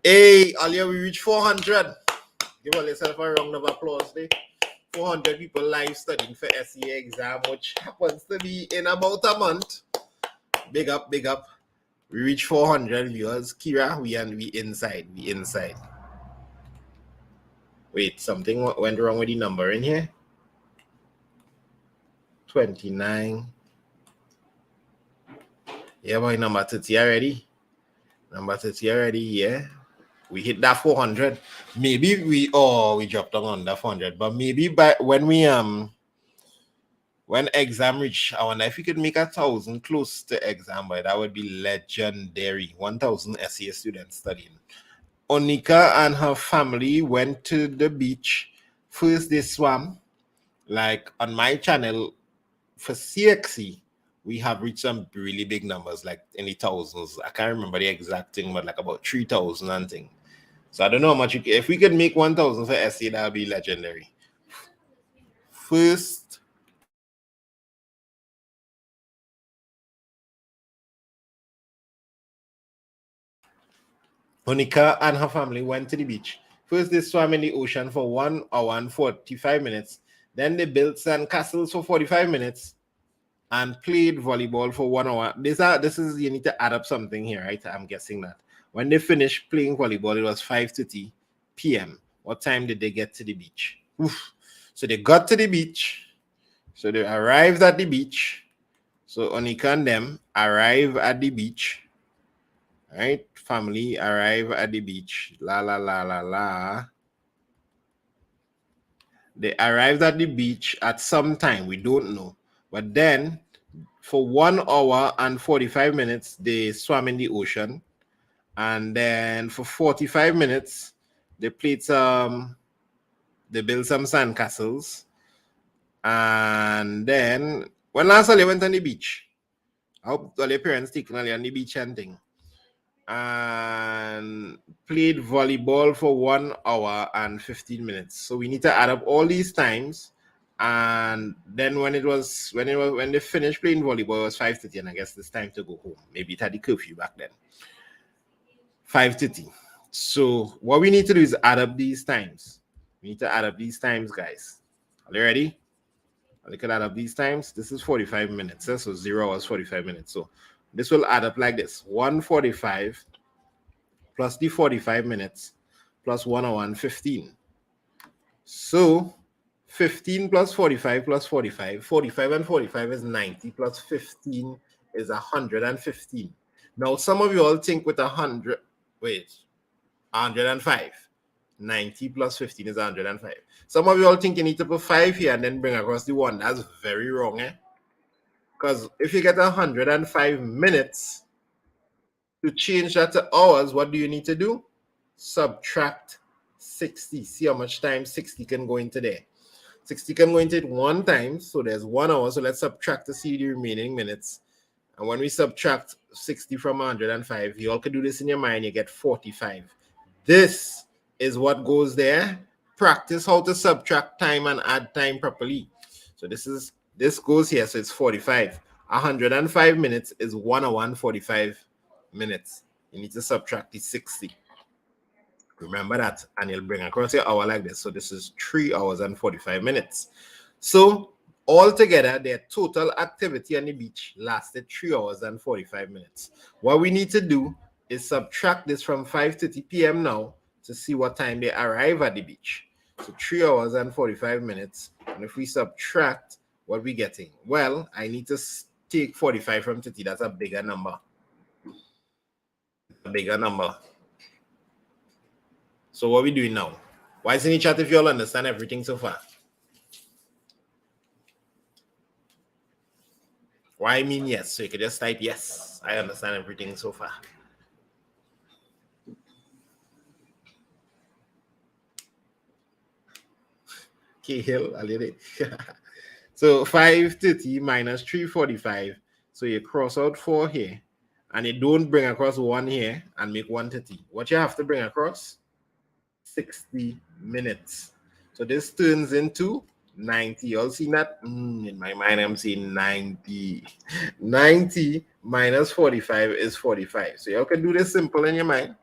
Hey, earlier we reached 400. Give yourself a round of applause there. 400 people live studying for SEA exam, which happens to be in about a month. Big up, big up. We reached 400 viewers. Kira, we inside. We inside. Wait, something went wrong with the number in here. 29. Yeah, boy, number 30 already. Number 30 already, yeah. We hit that 400. Maybe we dropped on that 400. But maybe by when exam reach, I wonder if we could make 1,000 close to exam, but that would be legendary. 1,000 SEA students studying. Onika and her family went to the beach. First, they swam. Like on my channel for CXC, we have reached some really big numbers, like in the thousands. I can't remember the exact thing, but like about 3,000 and thing. So I don't know how much. If we could make 1,000 for SEA, that would be legendary. First, Monica and her family went to the beach. First, they swam in the ocean for 1 hour and 45 minutes. Then they built sand castles for 45 minutes and played volleyball for 1 hour. This is you need to add up something here, right? I'm guessing that when they finished playing volleyball, it was 5:30 p.m. What time did they get to the beach? Oof. So they got to the beach. So they arrived at the beach. So Onika and them arrive at the beach. Right? Family arrive at the beach. La la la la la. They arrived at the beach at some time. We don't know. But then for 1 hour and 45 minutes, they swam in the ocean. And then for 45 minutes, they built some sandcastles. And then when last they went on the beach, I hope all their parents taking on the beach and thing. And played volleyball for 1 hour and 15 minutes. So we need to add up all these times. And then when they finished playing volleyball, it was 5:30, and I guess it's time to go home. Maybe it had the curfew back then. 5:30. So what we need to do is add up these times. We need to add up these times, guys. Are you ready? Look at add up these times. This is 45 minutes. So 0 hours 45 minutes. So this will add up like this: 145 plus the 45 minutes plus 1 hour and 15. So 15 plus 45 plus 45. 45 and 45 is 90 plus 15 is 115. Now, some of you all think with 100, wait, 105. 90 plus 15 is 105. Some of you all think you need to put 5 here and then bring across the 1. That's very wrong, eh? Because if you get 105 minutes to change that to hours, what do you need to do? Subtract 60. See how much time 60 can go into there. 60 can go into it 1 time, so there's 1 hour. So let's subtract to see the remaining minutes. And when we subtract 60 from 105, you all can do this in your mind, you get 45. This is what goes there. Practice how to subtract time and add time properly. So this goes here, so it's 45. 105 minutes is 1 hour and 45 minutes. You need to subtract the 60. Remember that, and you'll bring across your hour like this. So this is 3 hours and 45 minutes. So altogether, their total activity on the beach lasted 3 hours and 45 minutes. What we need to do is subtract this from 5:30 p.m. now to see what time they arrive at the beach. So 3 hours and 45 minutes. And if we subtract, what we getting? Well, I need to take 45 from 30. That's a bigger number. A bigger number. So what are we doing now? Why is in the chat if you all understand everything so far? Why I mean yes. So you can just type yes. I understand everything so far. Hill, I did it. So 5:30 minus 3:45. So you cross out 4 here and you don't bring across 1 here and make 130. What you have to bring across? 60 minutes. So this turns into 90. You all seen that? In my mind, I'm saying 90. 90 minus 45 is 45. So you all can do this simple in your mind.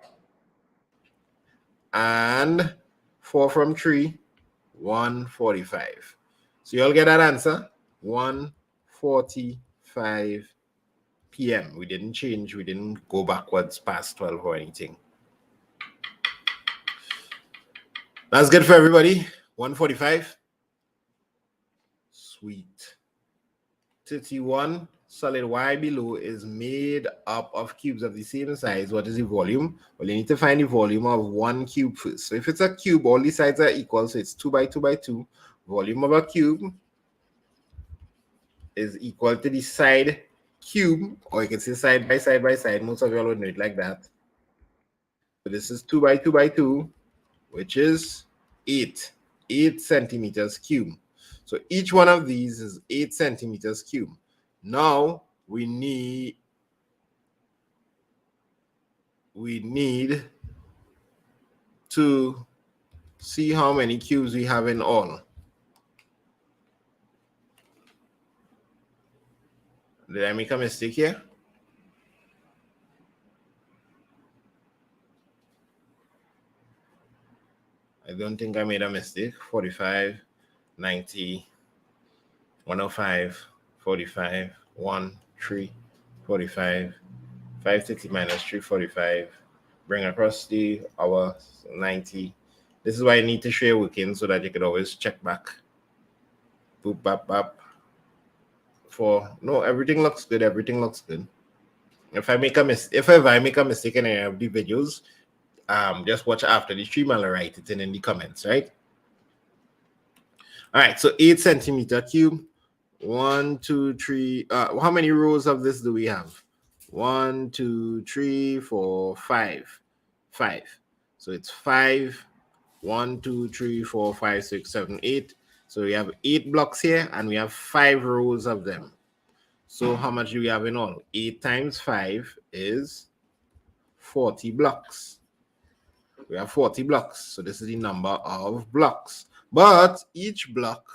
And 4 from 3, 145. So you all get that answer? 1:45 p.m. We didn't change. We didn't go backwards past 12 or anything. That's good for everybody. 1:45. Sweet. 31 solid y below is made up of cubes of the same size. What is the volume? Well, you need to find the volume of one cube first. So if it's a cube, all the sides are equal. So it's 2 by 2 by 2. Volume of a cube is equal to the side cube, or you can say side by side by side. Most of you all would know it like that. So this is 2 by 2 by 2, which is 8 centimeters cube. So each one of these is 8 centimeters cube. Now we need to see how many cubes we have in all. Did I make a mistake here? I don't think I made a mistake. 45, 90, 105, 45, 1, 3, 45, 560 minus 345. Bring across the hour 90. This is why I need to share working so that you could always check back. Boop, bap, bap. No, everything looks good. Everything looks good. If I make a mistake in any of the videos, just watch after the stream. I'll write it in the comments, right? All right, so 8 centimeter cube. 1, 2, 3. How many rows of this do we have? 1, 2, 3, 4, 5. 5. So it's 5. 1, 2, 3, 4, 5, 6, 7, 8. So we have 8 blocks here, and we have 5 rows of them. So how much do we have in all? 8 times 5 is 40 blocks. We have 40 blocks. So this is the number of blocks. But each block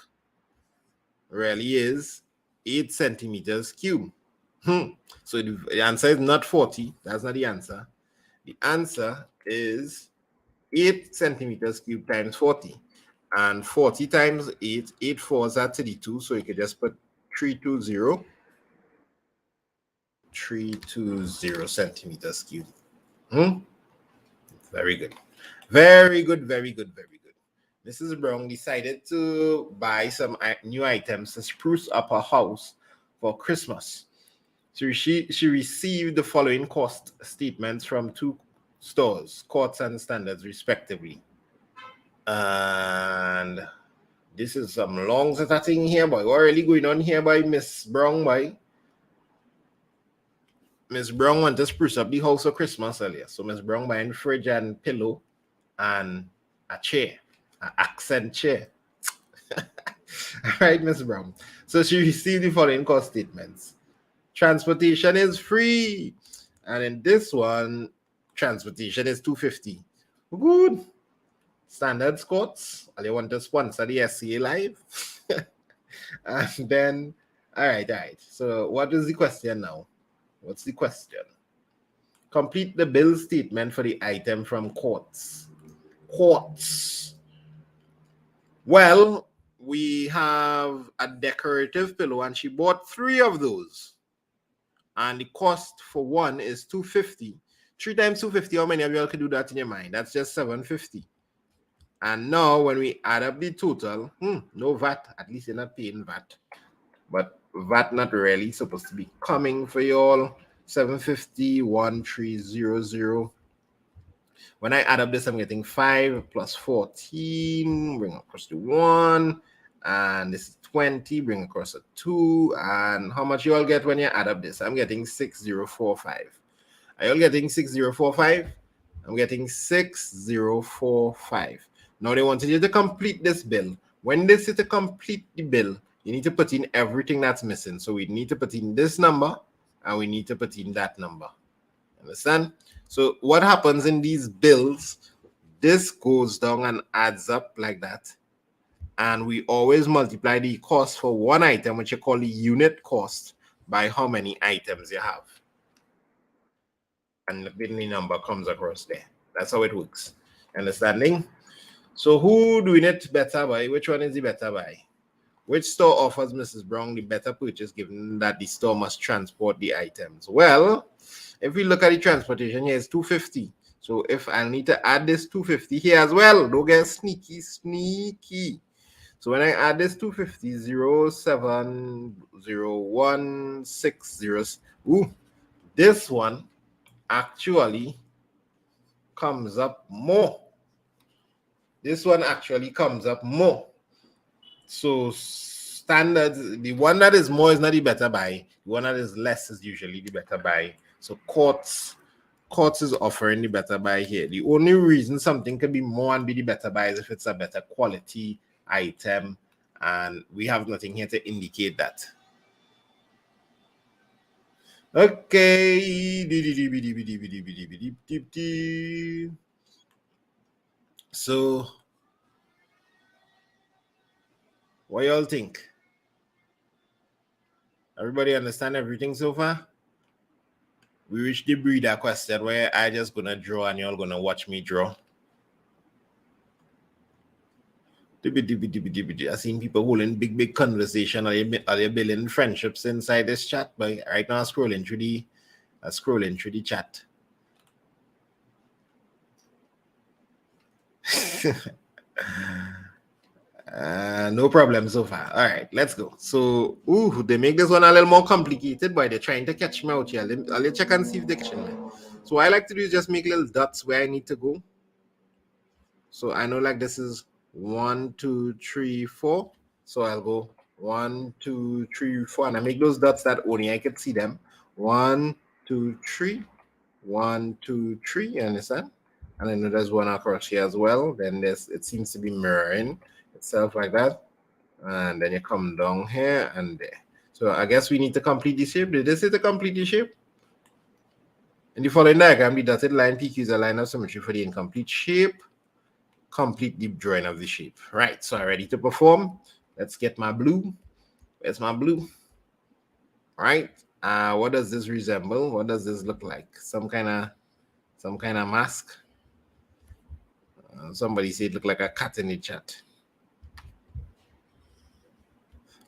really is 8 centimeters cube. So the answer is not 40. That's not the answer. The answer is 8 centimeters cube times 40. And 40 times 8, 8 fours are 32. So you could just put 320. 320 centimeters cube. Very good. Very good, very good, very good. Mrs. Brown decided to buy some new items to spruce up her house for Christmas. So she received the following cost statements from 2 stores, Courts and Standards, respectively. And this is some long thing here, boy. What really going on here by Miss Brown, boy? Miss Brown wanted to spruce up the house for Christmas earlier. So Miss Brown buying fridge and pillow and a chair, an accent chair. All right, Miss Brown. So she received the following cost statements. Transportation is free. And in this one, transportation is $250. Good. Standard Courts. They want to sponsor the SCA Live. And then, all right. So what is the question now? What's the question? Complete the bill statement for the item from Courts. Courts. Well, we have a decorative pillow, and she bought 3 of those. And the cost for one is $250. 3 times 250, how many of you all can do that in your mind? That's just $750. And now when we add up the total, no VAT. At least you're not paying VAT. But VAT not really supposed to be coming for you all. 750, 1300. When I add up this, I'm getting 5 plus 14, bring across to 1. And this is 20, bring across a 2. And how much you all get when you add up this? I'm getting 6045. Are you all getting 6045? I'm getting 6045. Now they wanted you to complete this bill. When they say to complete the bill, you need to put in everything that's missing. So we need to put in this number and we need to put in that number. Understand? So what happens in these bills, this goes down and adds up like that. And we always multiply the cost for one item, which you call the unit cost, by how many items you have. And the number comes across there. That's how it works. Understanding? So who doing it better by? Which one is the better by? Which store offers Mrs. Brown the better purchase given that the store must transport the items? Well, if we look at the transportation here, it's $250. So if I need to add this $250 here as well, don't get sneaky. So when I add this 250, 07016, this one actually comes up more. This one actually comes up more. So standard, the one that is more is not the better buy. The one that is less is usually the better buy. So Courts is offering the better buy here. The only reason something can be more and be the better buy is if it's a better quality item, and we have nothing here to indicate that. Okay. So what y'all think? Everybody understand everything so far? We reached the breeder question where I just gonna draw and y'all gonna watch me draw. I seen people holding big conversation. Are they building friendships inside this chat? But right now I'm scrolling through the chat. No problem so far. All right, let's go. So, they make this one a little more complicated, but they're trying to catch me out here. I'll check and see if they catch me. So what I like to do is just make little dots where I need to go. So I know like this is 1, 2, 3, 4. So I'll go 1, 2, 3, 4, and I make those dots that only I can see them. 1, 2, 3, 1, 2, 3. You understand? And then there's one across here as well. Then it seems to be mirroring itself like that. And then you come down here and there. So I guess we need to complete the shape. Did this is to complete the shape? In the following diagram, the dotted line PQ is a line of symmetry for the incomplete shape. Complete deep drawing of the shape. Right, so I'm ready to perform. Let's get my blue. Where's my blue? All right. What does this resemble? What does this look like? Some kind of mask. Somebody said it looked like a cat in the chat.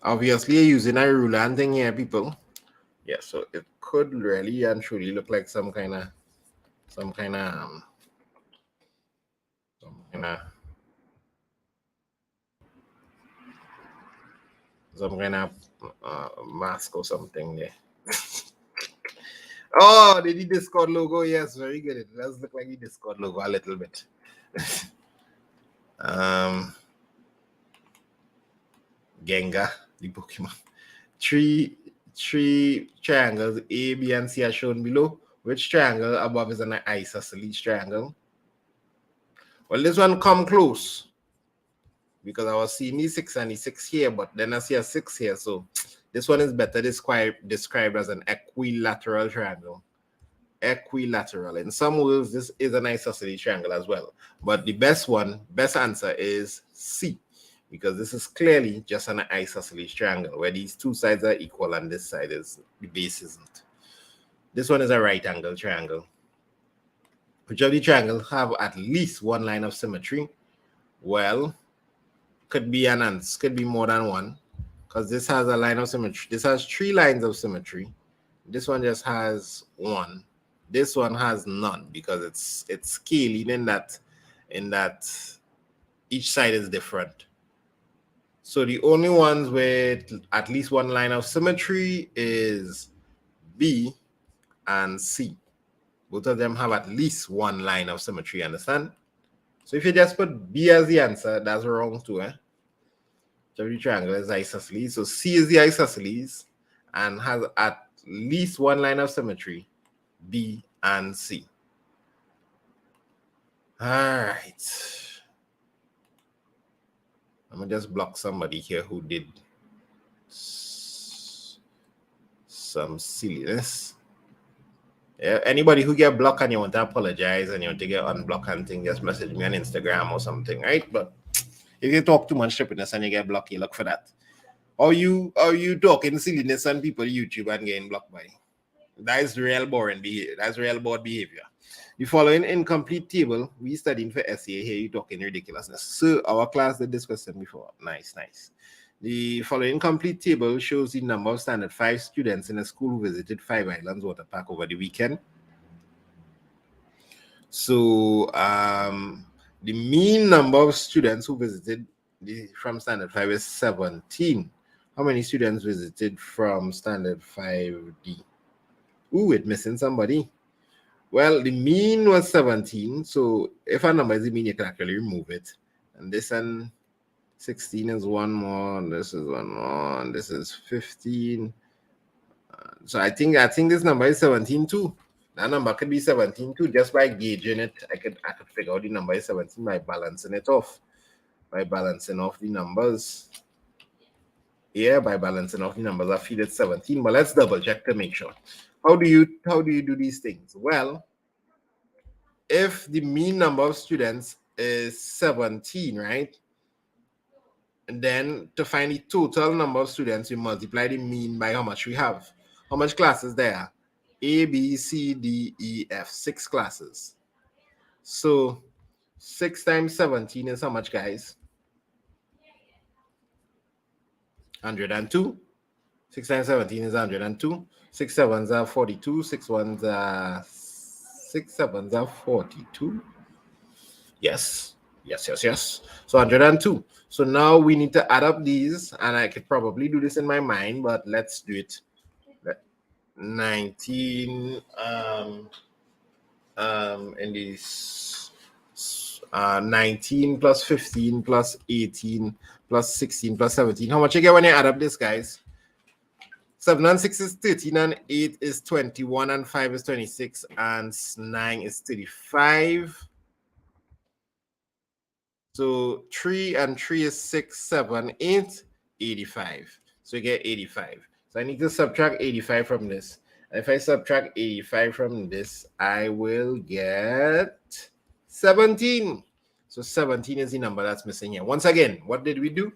Obviously, you're using a ruler and thing here, people. Yeah, so it could really and truly look like some kind of mask or something there. Oh, the Discord logo. Yes, very good. It does look like the Discord logo a little bit. Gengar, the Pokemon. Three triangles A, B, and C are shown below. Which triangle above is an isosceles triangle? Well, this one come close because I was seeing the 6 and the 6 here, but then I see a 6 here. So this one is better described as an equilateral triangle. Equilateral. In some words, this is an isosceles triangle as well. But the best answer is C, because this is clearly just an isosceles triangle where these two sides are equal and this side is, the base isn't. This one is a right angle triangle. Which of the triangles have at least one line of symmetry? Well, could be more than one, because this has a line of symmetry. This has 3 lines of symmetry. This one just has 1. This one has none because it's scaling in that each side is different. So the only ones with at least one line of symmetry is B and C. Both of them have at least one line of symmetry, understand? So if you just put B as the answer, that's wrong too, eh? So the triangle is isosceles. So C is the isosceles and has at least one line of symmetry, B and C. All right. I'm gonna just block somebody here who did some silliness. Yeah, anybody who get blocked and you want to apologize and you want to get unblocked and thing, just message me on Instagram or something, right? But if you talk too much stupidness and you get blocked, you look for that. Or you talking silliness on people YouTube and getting blocked by. That is real boring behavior. That's real bored behavior. The following incomplete table, we studying for essay. Here you talking ridiculousness. So our class did this question before. Nice. The following complete table shows the number of standard 5 students in a school who visited 5 Islands Water Park over the weekend. So the mean number of students who visited from standard 5 is 17. How many students visited from standard 5D? Ooh, it's missing somebody. Well, the mean was 17. So if a number is the mean, you can actually remove it. And this and 16 is one more, and this is one more, and this is 15. So I think this number is 17 too. That number could be 17 too. Just by gauging it, I could figure out the number is 17 by balancing it off. By balancing off the numbers. Yeah, by balancing off the numbers, I feel it's 17. But let's double check to make sure. How do you do these things? Well, if the mean number of students is 17, right? And then to find the total number of students, you multiply the mean by how much we have. How much classes there are? A, B, C, D, E, F, 6 classes. So 6 times 17 is how much, guys? 102. 6 times 17 is 102. 6 sevens are 42. 6 sevens are 42. Yes. So 102. So now we need to add up these, and I could probably do this in my mind, but let's do it. 19 in these 19 plus 15 plus 18 plus 16 plus 17. How much you get when you add up this, guys? 7 and 6 is 13, and 8 is 21, and 5 is 26, and 9 is 35. So 3 and 3 is 6, 7, 8, 85. So you get 85. So I need to subtract 85 from this. And if I subtract 85 from this, I will get 17. So 17 is the number that's missing here. Once again, what did we do?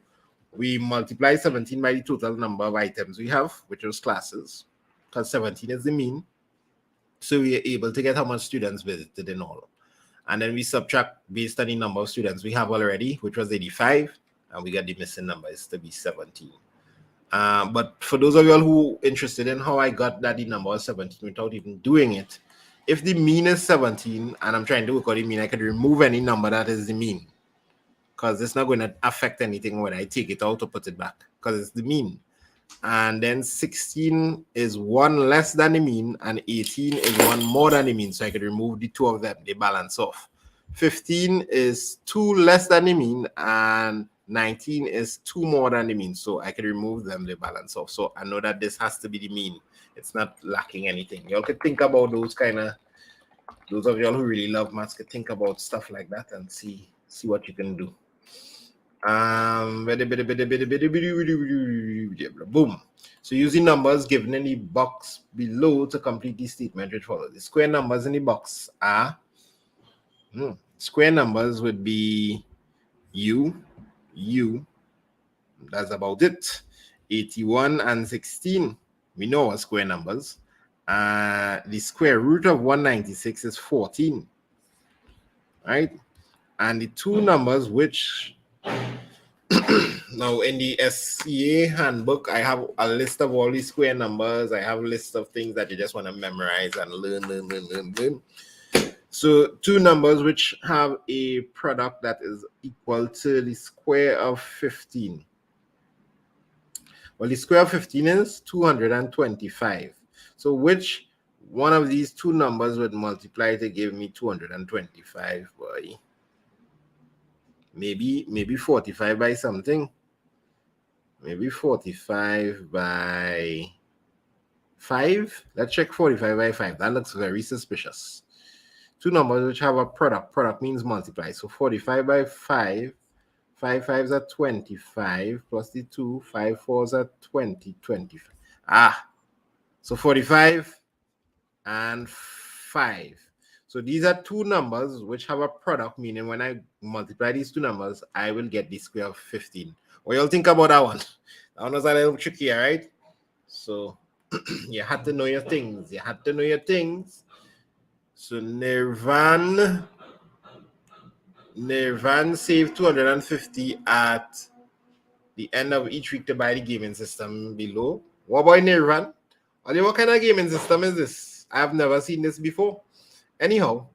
We multiply 17 by the total number of items we have, which was classes, because 17 is the mean. So we are able to get how much students visited in all. And then we subtract based on the number of students we have already, which was 85, and we get the missing number is to be 17. But for those of you all who are interested in how I got that the number was 17 without even doing it, if the mean is 17 and I'm trying to work out the mean, I could remove any number that is the mean, because it's not going to affect anything when I take it out or put it back, because it's the mean. And then 16 is 1 less than the mean, and 18 is 1 more than the mean, so I could remove the 2 of them. They balance off. 15 is 2 less than the mean, and 19 is 2 more than the mean, so I could remove them. They balance off. So I know that this has to be the mean. It's not lacking anything. Y'all could think about those of y'all who really love maths could think about stuff like that and see what you can do. Boom. So using numbers given in the box below to complete the statement which follows. The square numbers in the box are square numbers would be U. That's about it. 81 and 16. We know our square numbers. The square root of 196 is 14. Right? And the two numbers which now in the SCA handbook, I have a list of all these square numbers. I have a list of things that you just want to memorize and learn. So two numbers which have a product that is equal to the square of 15. Well, the square of 15 is 225. So which one of these two numbers would multiply to give me 225, boy? Maybe 45 by something. Maybe 45 by 5. Let's check 45 by 5. That looks very suspicious. Two numbers which have a product. Product means multiply. So 45 by 5. 5 5s are 25 plus the 2. 5 4s are 20. 25. So 45 and 5. So these are two numbers which have a product, meaning when I multiply these two numbers, I will get the square of 15. What y'all think about that one? That one was a little tricky, right? So you had to know your things. You had to know your things. So Nirvan saved 250 at the end of each week to buy the gaming system below. What about Nirvan? What kind of gaming system is this? I have never seen this before. Anyhow,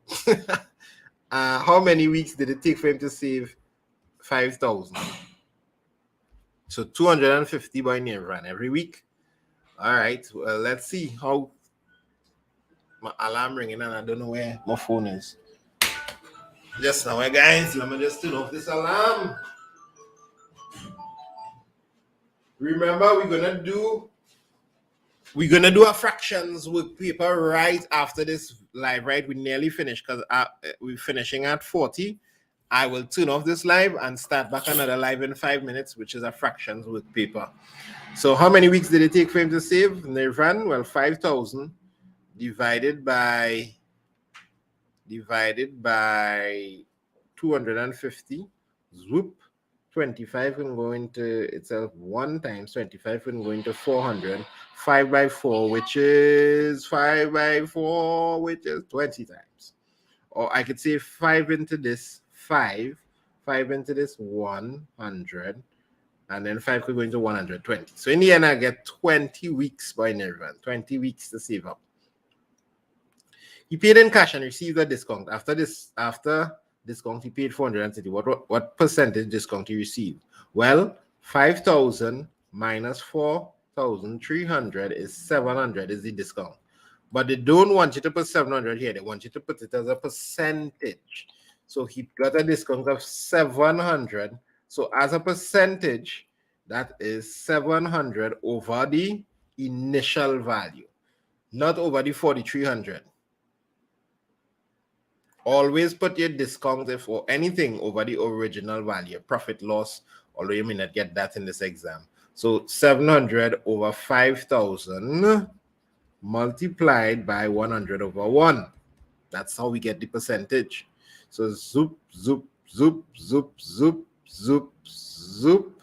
how many weeks did it take for him to save 5,000? So 250 by Nirvan every week. All right. Well, let's see how my alarm ringing and I don't know where my phone is. Just now, guys. Let me just turn off this alarm. Remember, we're gonna do a fractions work paper right after this live, right? We nearly finished because we're finishing at 40. I will turn off this live and start back another live in 5 minutes, which is a fractions work paper. So how many weeks did it take for him to save Nirvan? Well, 5,000 divided by 250. Zoop. 25 can go into itself 1 times 25 can go into 400. 5 by 4, which is 5 by 4, which is 20 times. Or I could say 5 into this 5 into this 100, and then 5 could go into 120. So in the end, I get 20 weeks by Nirvan, 20 weeks to save up. He paid in cash and received a discount. After discount, he paid 430. What percentage discount he received? Well, 5,000 minus 4,300 is 700 is the discount. But they don't want you to put 700 here. They want you to put it as a percentage. So he got a discount of 700. So as a percentage, that is 700 over the initial value, not over the 4,300. Always put your discount for anything over the original value, profit loss, although you may not get that in this exam. So 700 over 5,000 multiplied by 100 over 1. That's how we get the percentage. So zoop, zoop, zoop, zoop, zoop, zoop, zoop.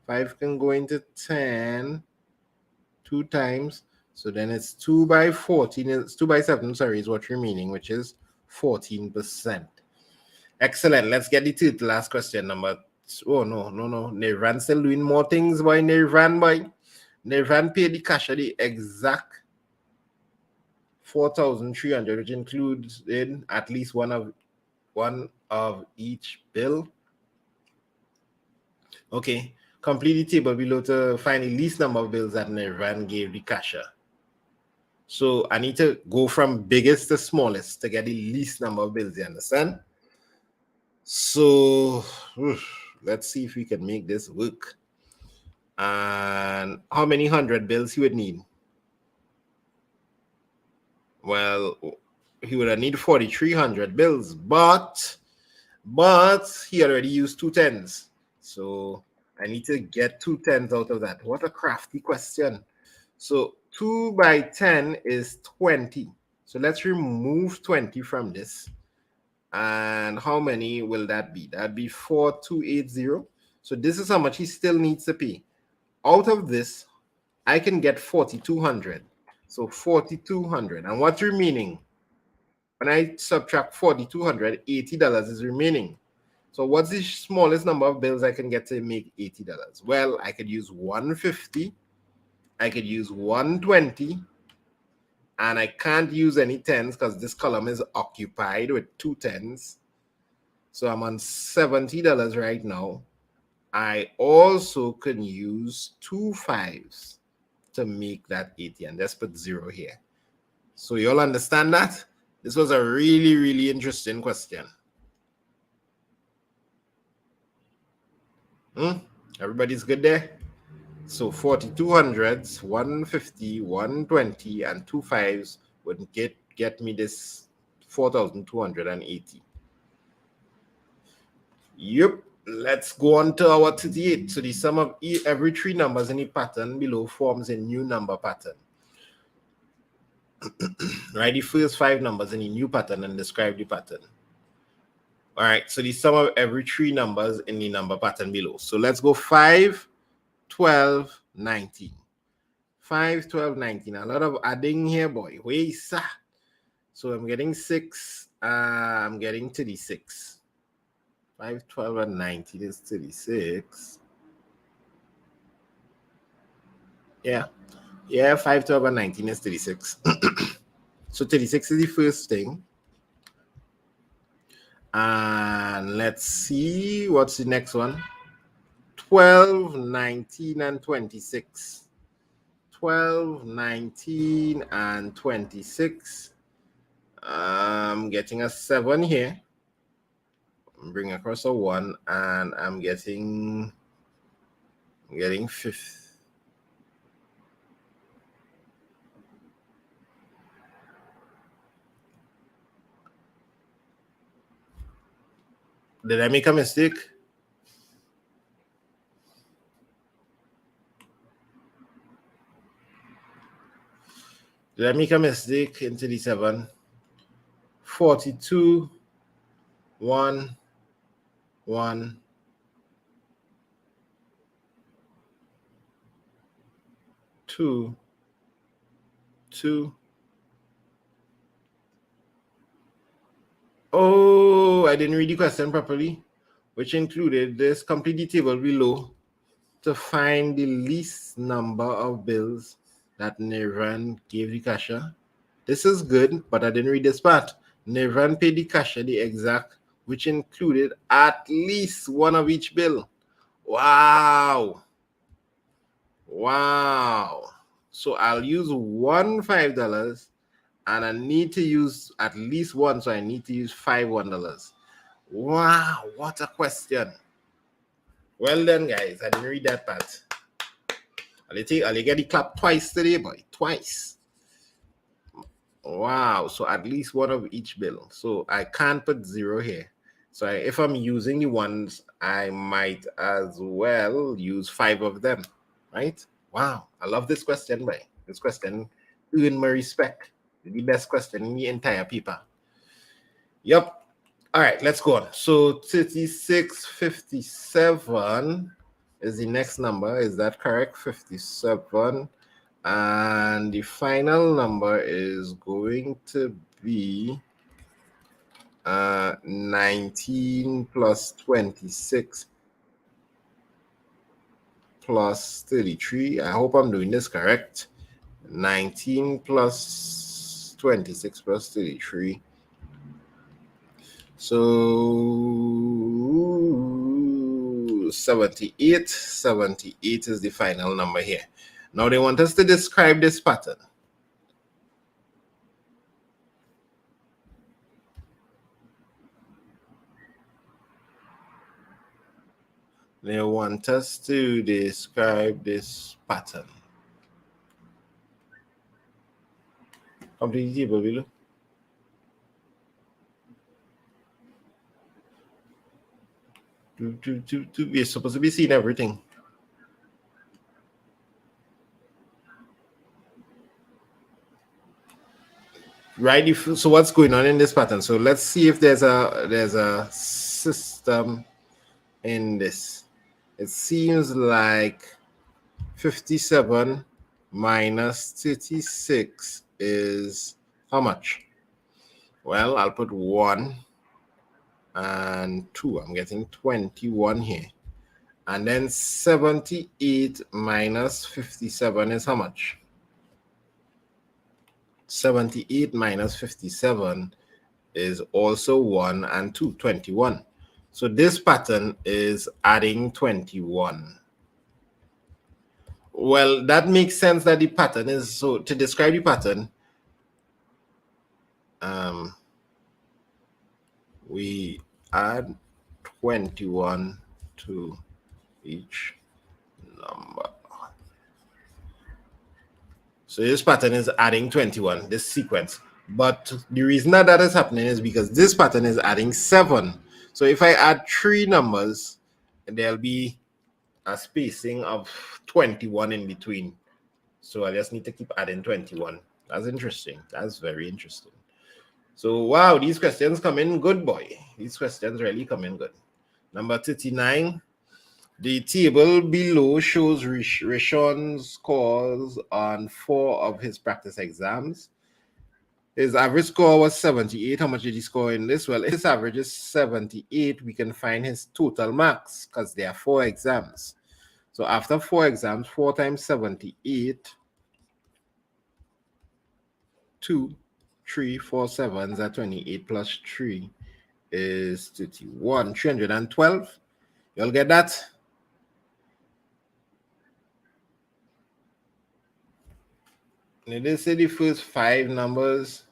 5 can go into 10 2 times. So then it's 2 by 14. It's 2 by 7, sorry, is what's remaining, which is 14%. Excellent. Let's get the last question number. Oh, no. Nirvan still doing more things, boy. Nirvan paid the cashier the exact 4,300, which includes in at least one of each bill. Okay. Complete the table below to find the least number of bills that Nirvan gave the cashier. So I need to go from biggest to smallest to get the least number of bills, you understand? So let's see if we can make this work. And how many 100 bills he would need? Well, he would need 4,300 bills, but he already used 2 tens. So I need to get 2 tens out of that. What a crafty question. So 2 by 10 is 20. So let's remove 20 from this. And how many will that be? That'd be 4,280. So this is how much he still needs to pay. Out of this, I can get 4,200. So 4,200. And what's remaining? When I subtract 4,200, $80 is remaining. So what's the smallest number of bills I can get to make $80? Well, I could use 150. I could use 120, and I can't use any tens because this column is occupied with 2 tens. So I'm on $70 right now. I also can use 2 5s to make that 80, and let's put 0 here. So you all understand that? This was a really, really interesting question. Everybody's good there? So 4,200s, 150, 120, and 2 5s would get me this 4,280. Yep. Let's go on to our 38. So the sum of every 3 numbers in the pattern below forms a new number pattern. Write the first 5 numbers in the new pattern and describe the pattern. All right, so the sum of every 3 numbers in the number pattern below. So let's go 5, 12, 19. 5, 12, 19. A lot of adding here, boy. Wait, sir. So I'm getting 6. I'm getting 36. 5, 12, and 19 is 36. Yeah. Yeah, 5, 12, and 19 is 36. So 36 is the first thing. And let's see what's the next one. 12, 19, and 26. 12, 19, and 26. I'm getting a 7 here. Bring across a 1, and I'm getting 5th. Did I make a mistake? Did I make a mistake into the 7? 42, 1, 1, 2, 2. Oh, I didn't read the question properly, which included this. Complete the table below to find the least number of bills that Nirvan gave the cashier. This is good, but I didn't read this part. Nirvan paid the cashier the exact, which included at least one of each bill. Wow. Wow. So I'll use one $5, and I need to use at least one, so I need to use 5 $1. Wow, what a question. Well done, guys. I didn't read that part. I'll get the clap twice today, boy. Twice. Wow, so at least one of each bill. So I can't put 0 here. So if I'm using the ones, I might as well use 5 of them, right? Wow, I love this question, boy. This question earned my respect. The best question in the entire paper. Yep. All right, let's go on. So 3657 is the next number. Is that correct? 57. And the final number is going to be 19 plus 26 plus 33. I hope I'm doing this correct. 19 plus 26 plus 33. So 78. 78 is the final number here. Now they want us to describe this pattern. They want us to describe this pattern. Complete the table below. We're supposed to be seeing everything. Right. So what's going on in this pattern? So let's see if there's a system in this. It seems like 57 minus 36 is how much? Well, I'll put 1 and 2. I'm getting 21 here. And then 78 minus 57 is how much? 78 minus 57 is also 1 and 2, 21. So this pattern is adding 21. Well, that makes sense that the pattern is, so to describe the pattern, we add 21 to each number. So this pattern is adding 21, this sequence. But the reason that is happening is because this pattern is adding 7. So if I add 3 numbers, there'll be a spacing of 21 in between. So I just need to keep adding 21. That's interesting. That's very interesting. So, wow, these questions come in good, boy. These questions really come in good. Number 39. The table below shows Rishon's scores on 4 of his practice exams. His average score was 78. How much did he score in this? Well, if his average is 78, we can find his total marks because there are 4 exams. So after 4 exams, 4 times 78, 2, 3, 4, 7s are 28 plus 3 is 31. 312. You'll get that? And it is the first 5 numbers.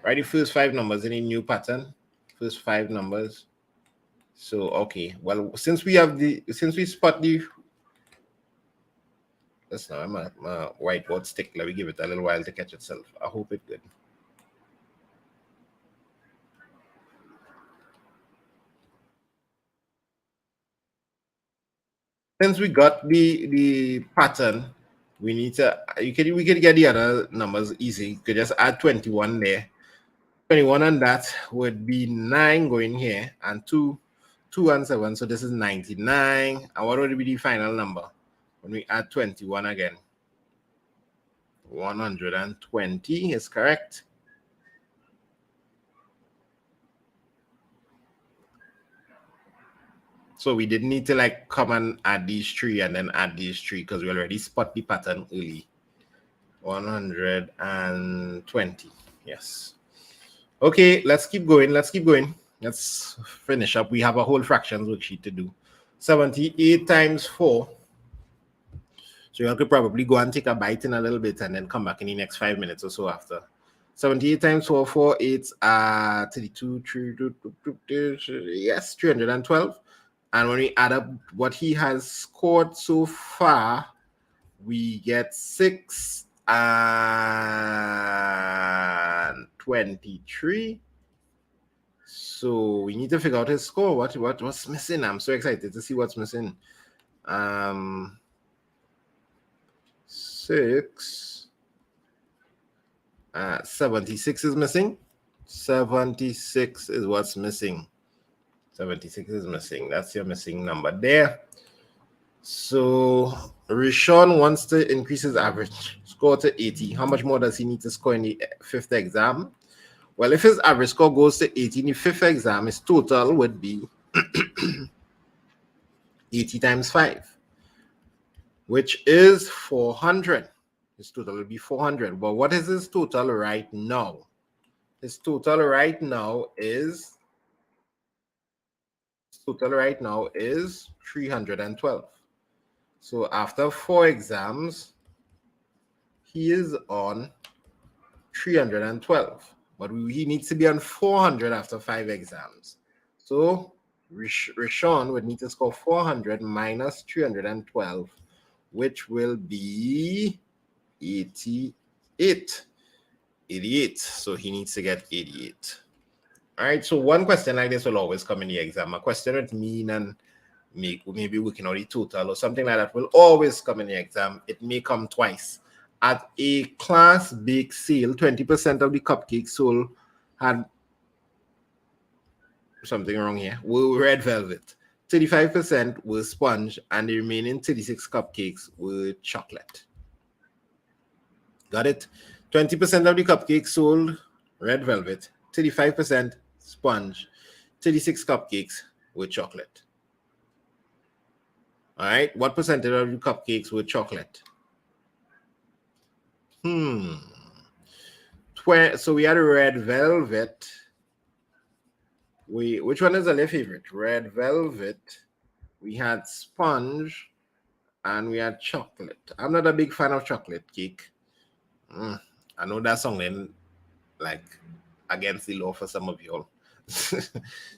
Write the first 5 numbers in a new pattern. First 5 numbers. So okay, well, since we spot the, that's now my whiteboard stick. Let me give it a little while to catch itself. I hope it's good. Since we got the pattern, we can get the other numbers easy. You could just add 21 there. 21 on that would be 9 going here, and 2 and 7. So this is 99. And what would be the final number when we add 21 again? 120 is correct. So we didn't need to like come and add these 3 and then add these 3 because we already spot the pattern early. 120. Yes. Okay, let's keep going. Let's finish up. We have a whole fractions worksheet to do. 78 times 4. So you could probably go and take a bite in a little bit and then come back in the next 5 minutes or so after. 78 times 4, 4 8 are 32, 3, yes, 312. And when we add up what he has scored so far, we get 6 and 23. So we need to figure out his score. What's missing? I'm so excited to see what's missing. 6. 76 is missing. 76 is what's missing. 76 is missing. That's your missing number there. So Rishon wants to increase his average score to 80. How much more does he need to score in the 5th exam? Well, if his average score goes to 80 in the 5th exam, his total would be 80 times 5, which is 400. His total will be 400. But what is his total right now? His total right now is 312. So after 4 exams, he is on 312. But he needs to be on 400 after 5 exams. So Rishon would need to score 400 minus 312, which will be 88. 88. So he needs to get 88. All right. So one question like this will always come in the exam. A question with mean and maybe working on the total or something like that will always come in the exam. It may come twice. At a class bake sale, 20% of the cupcakes sold had something wrong here, were red velvet. 35% were sponge, and the remaining 36 cupcakes were chocolate. Got it? 20% of the cupcakes sold red velvet, 35% sponge, 36 cupcakes were chocolate. All right, what percentage of the cupcakes were chocolate? So we had a red velvet. Which one is your favorite? Red velvet. We had sponge, and we had chocolate. I'm not a big fan of chocolate cake. I know that's something like against the law for some of y'all.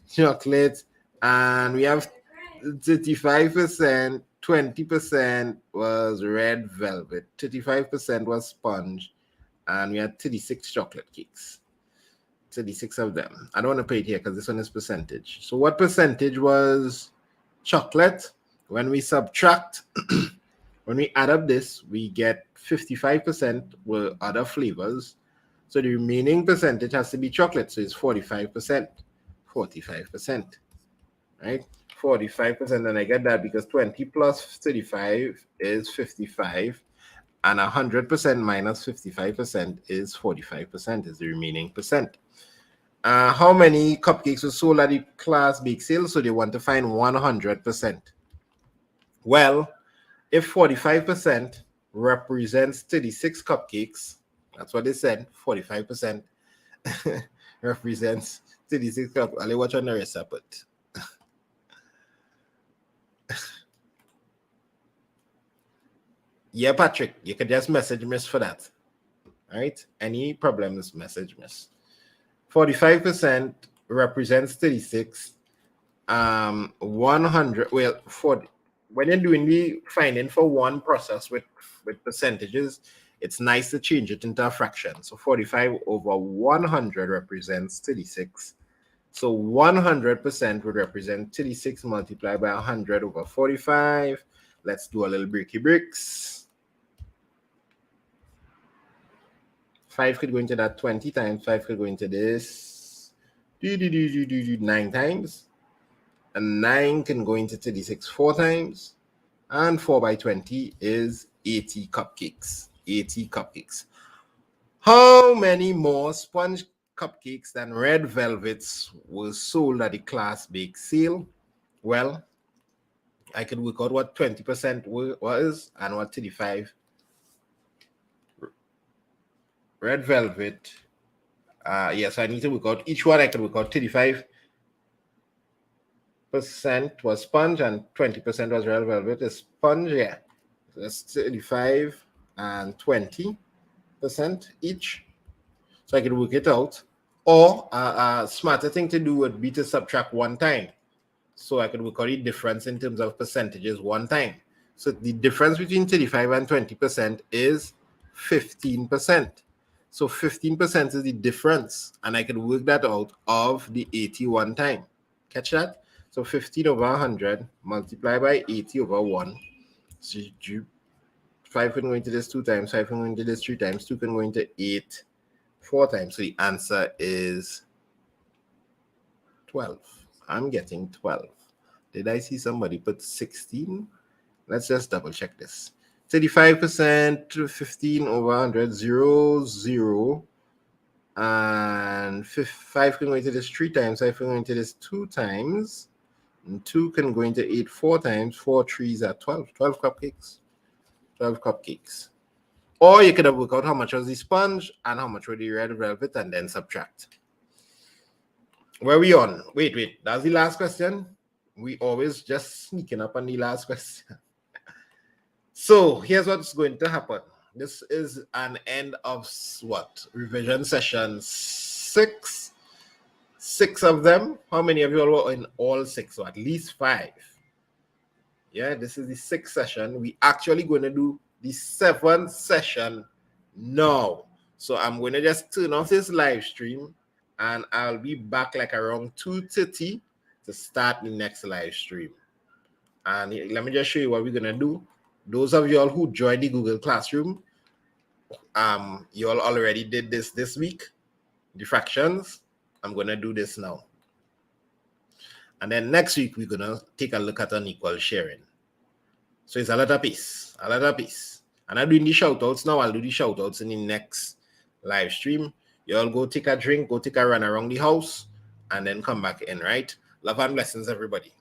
Chocolate, and we have 35%, 20% was red velvet, 35% was sponge, and we had 36 chocolate cakes. 36 of them. I don't want to put it here because this one is percentage. So what percentage was chocolate? When we subtract When we add up this, we get 55% were other flavors. So the remaining percentage has to be chocolate. So it's 45%. 45%. Right? 45%. And I get that because 20 plus 35 is 55. And 100% minus 55% is 45%, is the remaining percent. How many cupcakes were sold at the class bake sale? So they want to find 100%. Well, if 45% represents 36 cupcakes, that's what they said, 45% represents 36 cupcakes. I'll watch on the rest of it. Yeah, Patrick, you can just message Miss for that. All right? Any problems, message Miss. 45% represents 36. 100, well, for when you're doing the finding for one process with percentages, it's nice to change it into a fraction. So 45 over 100 represents 36. So 100% would represent 36 multiplied by 100 over 45. Let's do a little breaky bricks. 5 could go into that 20 times. 5 could go into this 9 times. And 9 can go into 36 4 times. And 4 by 20 is 80 cupcakes. 80 cupcakes. How many more sponge cupcakes than red velvets were sold at the class bake sale? Well, I could work out what 20% was and what 35. Red velvet. Yes, I need to work out each one. I could work out 35% was sponge and 20% was red velvet. The sponge, yeah, that's 35 and 20% each. So I could work it out. Or a smarter thing to do would be to subtract one time. So I could work out the difference in terms of percentages one time. So the difference between 35 and 20% is 15%. So 15% is the difference. And I can work that out of the 81 time. Catch that? So 15 over 100 multiplied by 80 over 1. So 5 can go into this 2 times, 5 can go into this 3 times, 2 can go into 8 4 times. So the answer is 12. I'm getting 12. Did I see somebody put 16? Let's just double check this. 35% to 15 over 100, 0, 0. And 5 can go into this 3 times, 5 can go into this 2 times. And 2 can go into 8 4 times. 4 3s are 12. 12 cupcakes. 12 cupcakes. Or you could have worked out how much was the sponge and how much was the red velvet and then subtract. Where are we on? Wait. That's the last question. We always just sneaking up on the last question. So here's what's going to happen. This is an end of what? Revision session 6. 6 of them. How many of you all were in all 6? So at least 5. Yeah, this is the 6th session. We actually going to do the 7th session now. So I'm going to just turn off this live stream and I'll be back like around 2:30 to start the next live stream. And let me just show you what we're going to do. Those of you all who joined the Google Classroom, you all already did this week, the fractions. I'm going to do this now. And then next week, we're going to take a look at unequal sharing. So it's a lot of piece. And I'm doing the shout-outs now. I'll do the shout-outs in the next live stream. You all go take a drink, go take a run around the house, and then come back in, right? Love and blessings, everybody.